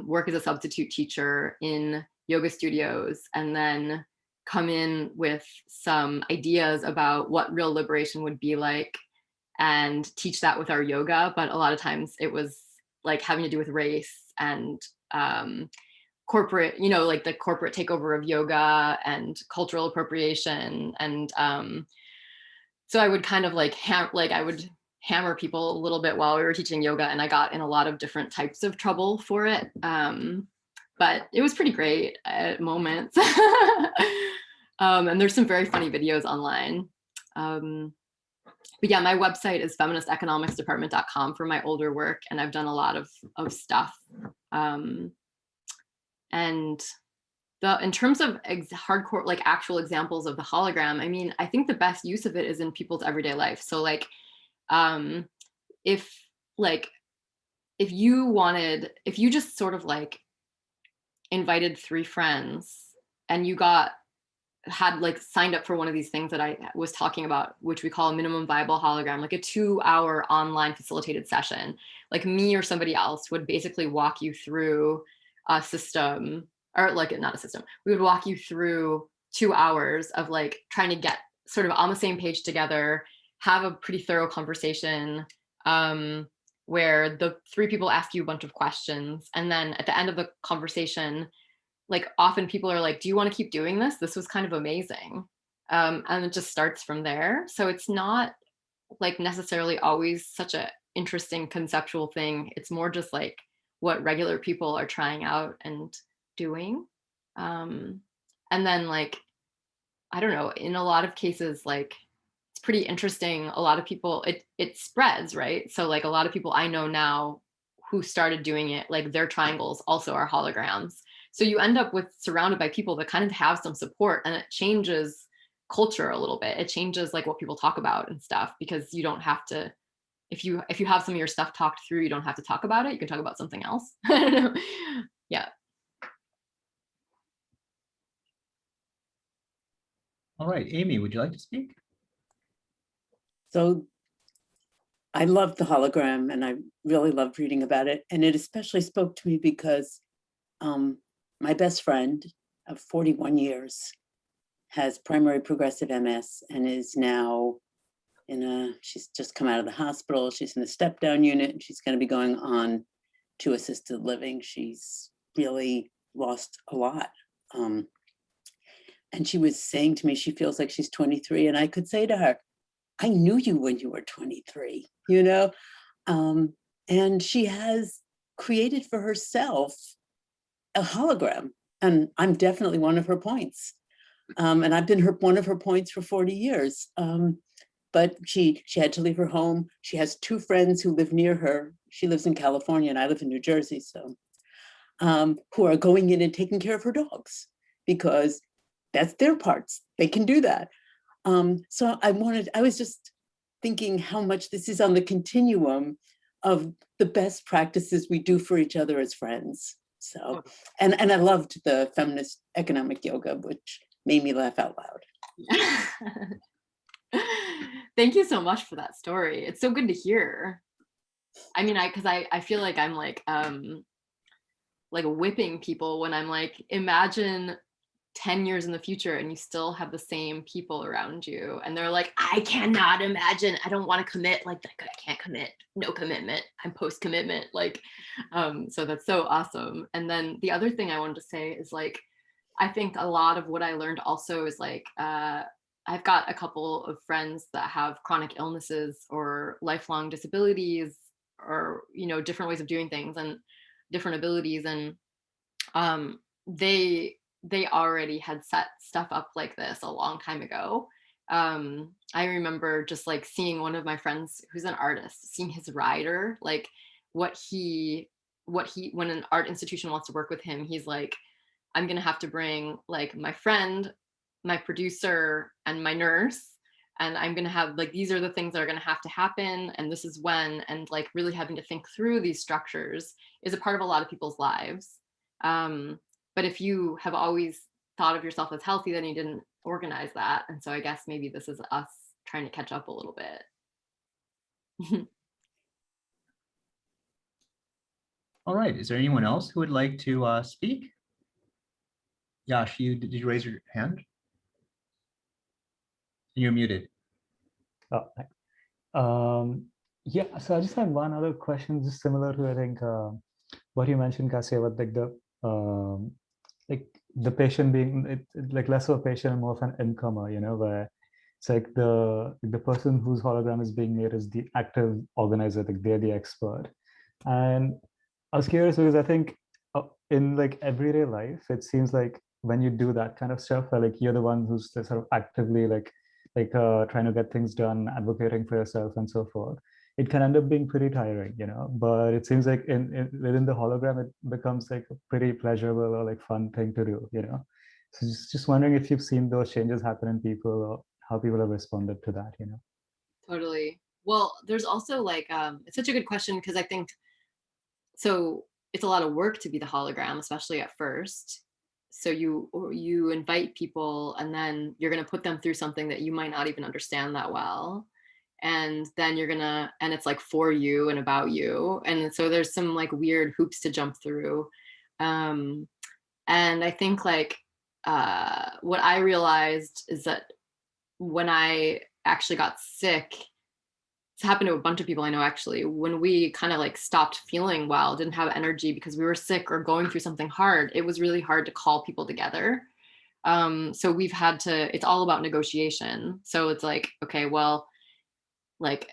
work as a substitute teacher in yoga studios, and then come in with some ideas about what real liberation would be like and teach that with our yoga. But a lot of times it was like having to do with race and corporate, you know, like the corporate takeover of yoga and cultural appropriation. And so I would kind of like, I would hammer people a little bit while we were teaching yoga, and I got in a lot of different types of trouble for it. But it was pretty great at moments. And there's some very funny videos online. But yeah, my website is feministeconomicsdepartment.com for my older work, and I've done a lot of stuff. And in terms of hardcore, like actual examples of the hologram, I mean, I think the best use of it is in people's everyday life. So like, if you just sort of like invited 3 friends and you had like signed up for one of these things that I was talking about, which we call a minimum viable hologram, like a 2-hour online facilitated session, like me or somebody else would basically walk you through a system, or like not a system, we would walk you through 2 hours of like trying to get sort of on the same page together, have a pretty thorough conversation, where the 3 people ask you a bunch of questions. And then at the end of the conversation, like often people are like, do you want to keep doing this? This was kind of amazing. And it just starts from there. So it's not like necessarily always such an interesting conceptual thing. It's more just like what regular people are trying out and doing. And then like, I don't know, in a lot of cases, like it's pretty interesting. A lot of people, it spreads, right? So like a lot of people I know now who started doing it, like their triangles also are holograms. So you end up surrounded by people that kind of have some support, and it changes culture a little bit. It changes like what people talk about and stuff, because you don't have to, if you have some of your stuff talked through, you don't have to talk about it. You can talk about something else. I don't know. Yeah. All right, Amy, would you like to speak? So I loved the hologram and I really loved reading about it. And it especially spoke to me because my best friend of 41 years has primary progressive MS and is now she's just come out of the hospital. She's in a step down unit and she's going to be going on to assisted living. She's really lost a lot. And she was saying to me, she feels like she's 23. And I could say to her, I knew you when you were 23, you know? And she has created for herself a hologram. And I'm definitely one of her points. And I've been one of her points for 40 years. But she had to leave her home. She has two friends who live near her. She lives in California and I live in New Jersey. So who are going in and taking care of her dogs because that's their parts. They can do that. So I was just thinking how much this is on the continuum of the best practices we do for each other as friends. So, and I loved the feminist economic yoga, which made me laugh out loud. Thank you so much for that story. It's so good to hear. I mean, because I feel like I'm like whipping people when I'm like, imagine 10 years in the future and you still have the same people around you and they're like, I cannot imagine, I don't want to commit, like I can't commit, no commitment, I'm post commitment, like so that's so awesome. And then the other thing I wanted to say is like, I think a lot of what I learned also is like I've got a couple of friends that have chronic illnesses or lifelong disabilities or different ways of doing things and different abilities, and they already had set stuff up like this a long time ago. I remember just like seeing one of my friends who's an artist, seeing his rider, like what he when an art institution wants to work with him, he's like, I'm gonna have to bring like my friend, my producer, and my nurse, and I'm gonna have like, these are the things that are gonna have to happen, and this is when, and like really having to think through these structures is a part of a lot of people's lives. But if you have always thought of yourself as healthy, then you didn't organize that. And so I guess maybe this is us trying to catch up a little bit. All right, is there anyone else who would like to speak? Yash, did you raise your hand? You're muted. Oh, yeah, so I just had one other question, just similar to, I think, what you mentioned, Cassie, about like the patient being like less of a patient and more of an incomer, where it's like the person whose hologram is being made is the active organizer, like they're the expert. And I was curious because I think in like everyday life, it seems like when you do that kind of stuff, where like you're the one who's sort of actively like trying to get things done, advocating for yourself and so forth, it can end up being pretty tiring, but it seems like within the hologram, it becomes like a pretty pleasurable or like fun thing to do, So just wondering if you've seen those changes happen in people or how people have responded to that, Totally. Well, there's also like, it's such a good question because I think, so it's a lot of work to be the hologram, especially at first. So you invite people and then you're going to put them through something that you might not even understand that well. And then and it's like for you and about you. And so there's some like weird hoops to jump through. And I think like what I realized is that when I actually got sick, it's happened to a bunch of people I know actually, when we kind of like stopped feeling well, didn't have energy because we were sick or going through something hard, it was really hard to call people together. So we've had to, it's all about negotiation. So it's like, okay, well, like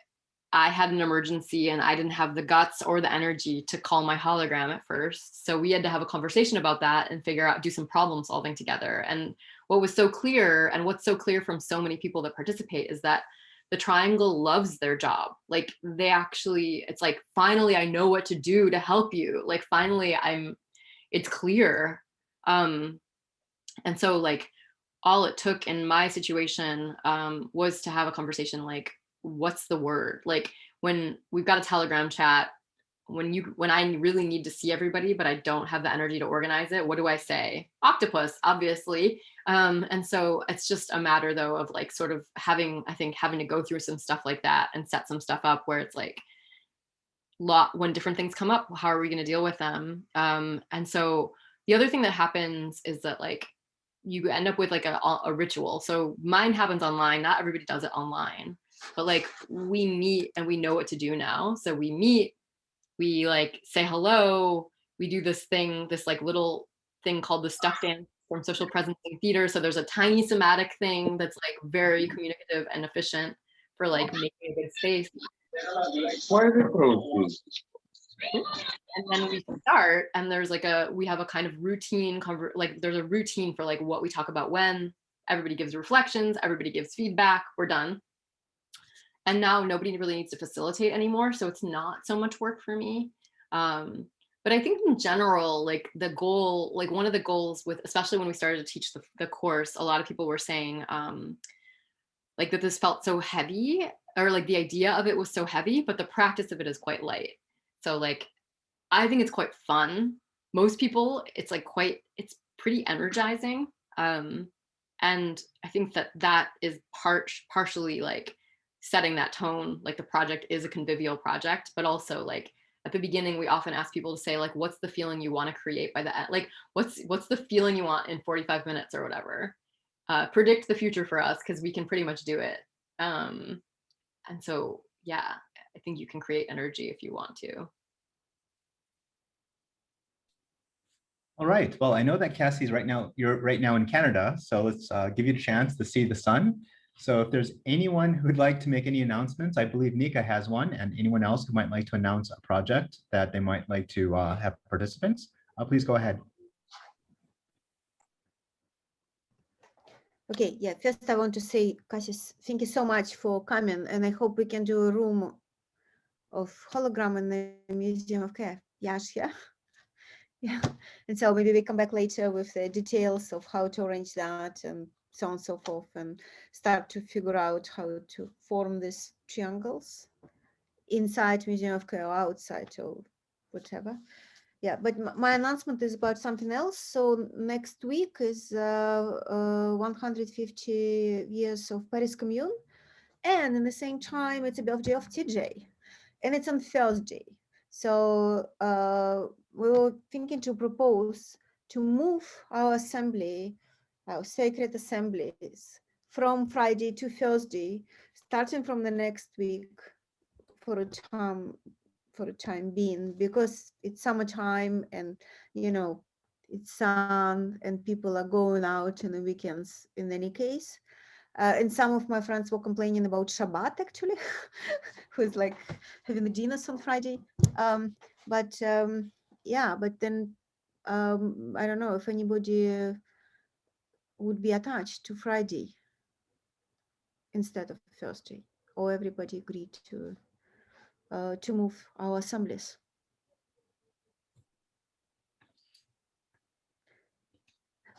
I had an emergency and I didn't have the guts or the energy to call my hologram at first. So we had to have a conversation about that and do some problem solving together. And what was so clear, and what's so clear from so many people that participate, is that the triangle loves their job. Like they actually, it's like, finally, I know what to do to help you. Like, finally, it's clear. And so like, all it took in my situation was to have a conversation like, what's the word? Like when we've got a Telegram chat, when I really need to see everybody, but I don't have the energy to organize it, what do I say? Octopus, obviously. And so it's just a matter though of like sort of having to go through some stuff like that and set some stuff up where it's like when different things come up, how are we going to deal with them? And so the other thing that happens is that like you end up with like a ritual. So mine happens online. Not everybody does it online, but like we meet and we know what to do now. So we meet, we like say hello, we do this like little thing called the stuff dance from social presencing theater. So there's a tiny somatic thing that's like very communicative and efficient for like making a good space. And then we start, and there's like we have a kind of routine, there's a routine for like what we talk about when. Everybody gives reflections, everybody gives feedback, we're done. And now nobody really needs to facilitate anymore, so it's not so much work for me. But I think in general, like the goal, like one of the goals with, especially when we started to teach the course, a lot of people were saying like that this felt so heavy, or like the idea of it was so heavy, but the practice of it is quite light. So like, I think it's quite fun. Most people, it's pretty energizing. And I think that is partially like setting that tone, like the project is a convivial project, but also like at the beginning, we often ask people to say like, what's the feeling you want to create by the end? Like, what's the feeling you want in 45 minutes or whatever? Predict the future for us, because we can pretty much do it. And so, yeah, I think you can create energy if you want to. All right. Well, I know that Cassie's you're right now in Canada, so let's give you a chance to see the sun. So if there's anyone who'd like to make any announcements, I believe Nika has one, and anyone else who might like to announce a project that they might like to have participants, please go ahead. Okay, yeah, first I want to say, Cassie, thank you so much for coming, and I hope we can do a room of hologram in the Museum of Care. Yash, yeah. Yeah, and so maybe we come back later with the details of how to arrange that and so on and so forth, and start to figure out how to form these triangles inside Museum of Care or outside or whatever. Yeah, but my announcement is about something else. So next week is 150 years of Paris Commune, and in the same time it's a birthday of TJ, and it's on Thursday. So we were thinking to propose to move our assembly, our sacred assemblies, from Friday to Thursday, starting from the next week for a time being, because it's summertime and it's sun and people are going out in the weekends in any case. And some of my friends were complaining about Shabbat, actually, who's like having the dinners on Friday. Yeah, but then I don't know if anybody would be attached to Friday instead of Thursday, or everybody agreed to move our assemblies.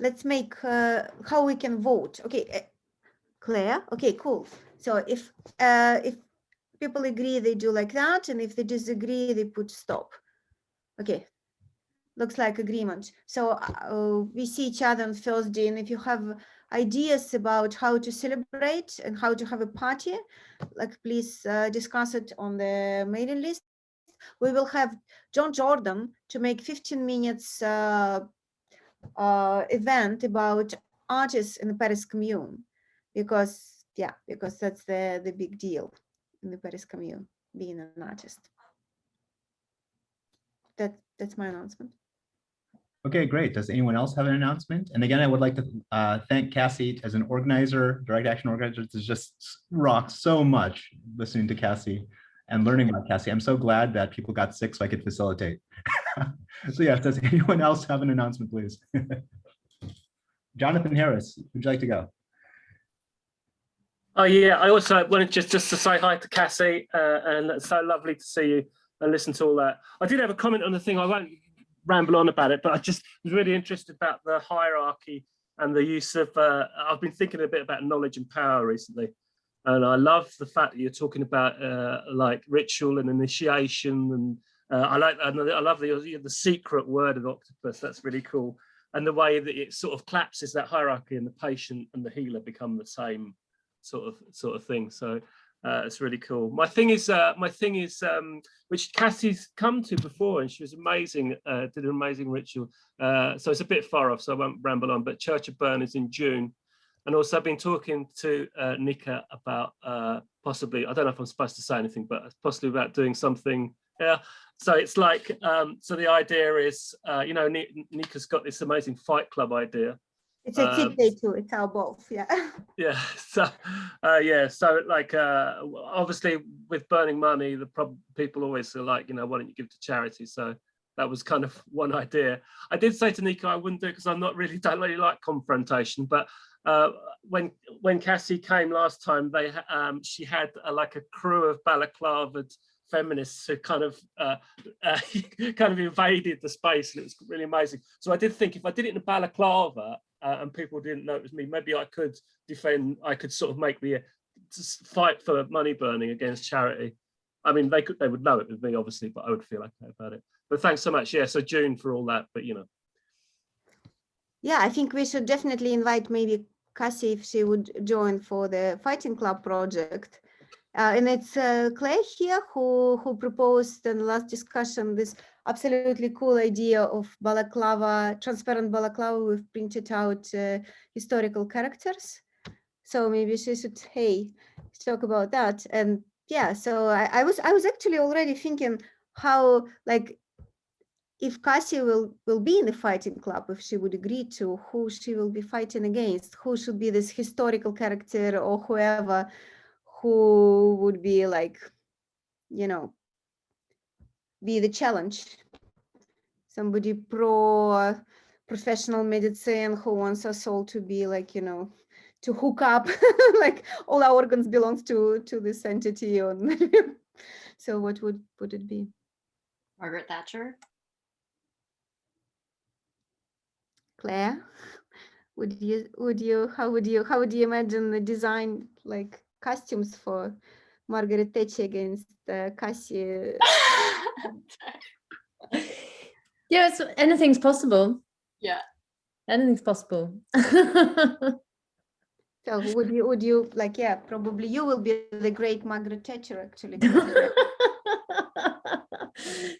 Let's make how we can vote. Okay, Claire. Okay, cool. So if people agree, they do like that, and if they disagree, they put stop. Okay, looks like agreement. So we see each other on Thursday, and if you have ideas about how to celebrate and how to have a party, like please discuss it on the mailing list. We will have John Jordan to make 15 minutes event about artists in the Paris Commune, because that's the big deal in the Paris Commune, being an artist. That's my announcement. Okay, great. Does anyone else have an announcement? And again, I would like to thank Cassie as an organizer, direct action organizer. It's just rocked so much listening to Cassie and learning about Cassie. I'm so glad that people got sick so I could facilitate. So yes, does anyone else have an announcement, please? Jonathan Harris, would you like to go? Oh yeah, I also wanted just to say hi to Cassie, and it's so lovely to see you and listen to all that. I did have a comment on the thing. I won't ramble on about it, but I just was really interested about the hierarchy and the use of, I've been thinking a bit about knowledge and power recently. And I love the fact that you're talking about like ritual and initiation I love the secret word of octopus. That's really cool. And the way that it sort of collapses that hierarchy, and the patient and the healer become the same sort of thing. So it's really cool. My thing is, which Cassie's come to before, and she was amazing. Did an amazing ritual. So it's a bit far off, so I won't ramble on. But Church of Bern is in June, and also I've been talking to Nika about possibly. I don't know if I'm supposed to say anything, but possibly about doing something. Yeah. So it's like, so the idea is, you know, Nika's got this amazing Fight Club idea. It's a kid day too. It's our both, yeah. Yeah. So, yeah. So like, obviously, with burning money, the people always are like, you know, why don't you give to charity? So that was kind of one idea. I did say to Nika I wouldn't do it because I'm not really don't really like confrontation. But when Cassie came last time, she had like a crew of balaclavaed feminists who kind of invaded the space, and it was really amazing. So I did think if I did it in a balaclava and people didn't know it was me, maybe I could defend. I could sort of make the fight for money burning against charity. I mean, they would know it was me, obviously, but I would feel okay about it. But thanks so much. Yeah, so June for all that. But you know, yeah, I think we should definitely invite maybe Cassie if she would join for the Fighting Club project. And it's Claire here who proposed in the last discussion this absolutely cool idea of balaclava, transparent balaclava with printed out historical characters. So maybe she should, hey, talk about that. And yeah, so I was actually already thinking how, like, if Cassie will be in the Fighting Club, if she would agree to, who she will be fighting against, who should be this historical character or whoever, who would be like, you know, be the challenge. Somebody professional medicine who wants us all to be like, you know, to hook up, like all our organs belongs to this entity. So what would it be? Margaret Thatcher. Claire, how would you imagine the design, like costumes for Margaret Thatcher against Cassie? Yeah, so anything's possible. Yeah, anything's possible. So would you like, yeah, probably you will be the great Margaret Thatcher actually.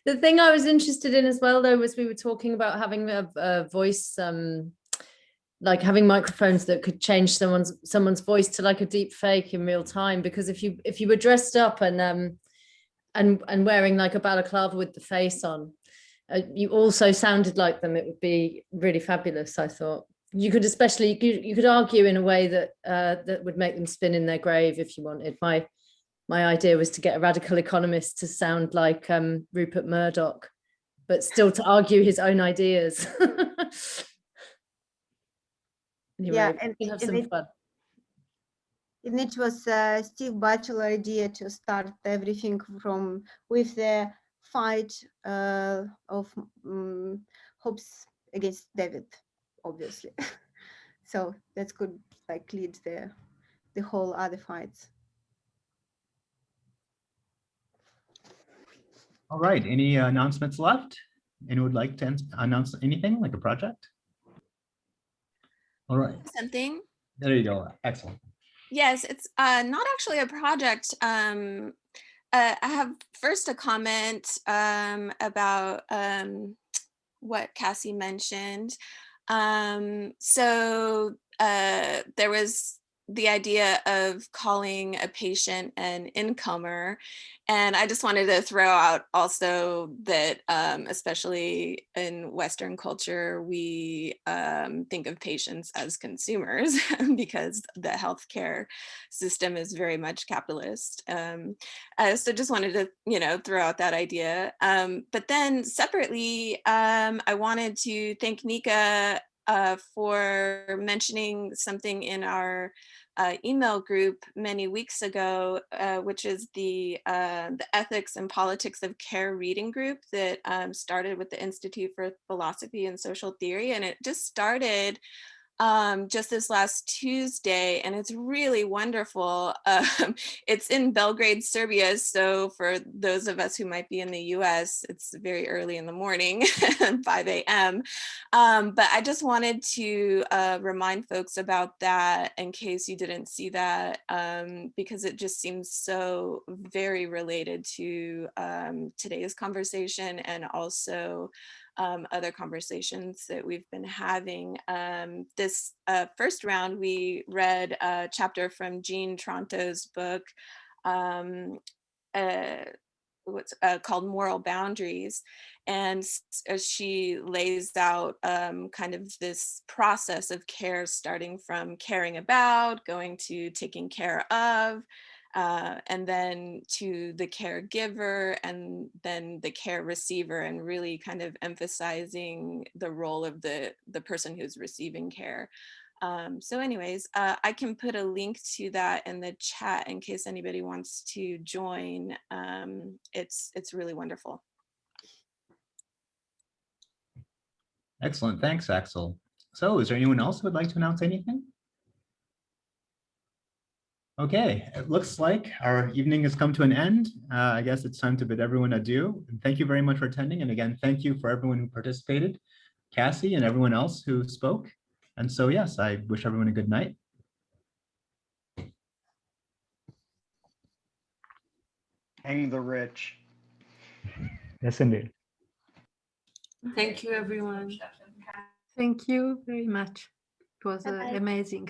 The thing I was interested in as well, though, was we were talking about having a voice, like having microphones that could change someone's voice to like a deep fake in real time. Because if you were dressed up and wearing like a balaclava with the face on, you also sounded like them, it would be really fabulous. I thought you could you could argue in a way that that would make them spin in their grave if you wanted. My idea was to get a radical economist to sound like Rupert Murdoch, but still to argue his own ideas. Anyway, yeah, have some fun. And it was Steve Batchelor's idea to start everything with the fight of Hobbes against David, obviously. So that could like lead the whole other fights. All right, any announcements left? Anyone would like to announce anything like a project? All right. Something. There you go. Excellent. Yes, it's not actually a project. I have first a comment about what Cassie mentioned. So there was the idea of calling a patient an incomer. And I just wanted to throw out also that, especially in Western culture, we think of patients as consumers because the healthcare system is very much capitalist. So just wanted to, throw out that idea. But then separately, I wanted to thank Nika for mentioning something in our email group many weeks ago, which is the Ethics and Politics of Care reading group that started with the Institute for Philosophy and Social Theory. And it just started just this last Tuesday, and it's really wonderful. It's in Belgrade, Serbia. So for those of us who might be in the US, it's very early in the morning, 5 a.m. But I just wanted to remind folks about that in case you didn't see that, because it just seems so very related to today's conversation and also other conversations that we've been having. This first round, we read a chapter from Jean Tronto's book, called Moral Boundaries. And she lays out kind of this process of care, starting from caring about, going to taking care of, and then to the caregiver, and then the care receiver, and really kind of emphasizing the role of the person who's receiving care. So anyways, I can put a link to that in the chat in case anybody wants to join. It's really wonderful. Excellent. Thanks, Axel. So is there anyone else who would like to announce anything? Okay, it looks like our evening has come to an end. I guess it's time to bid everyone adieu. And thank you very much for attending. And again, thank you for everyone who participated, Cassie and everyone else who spoke. And so, yes, I wish everyone a good night. Hang the rich. Yes, indeed. Thank you, everyone. Thank you very much. It was amazing.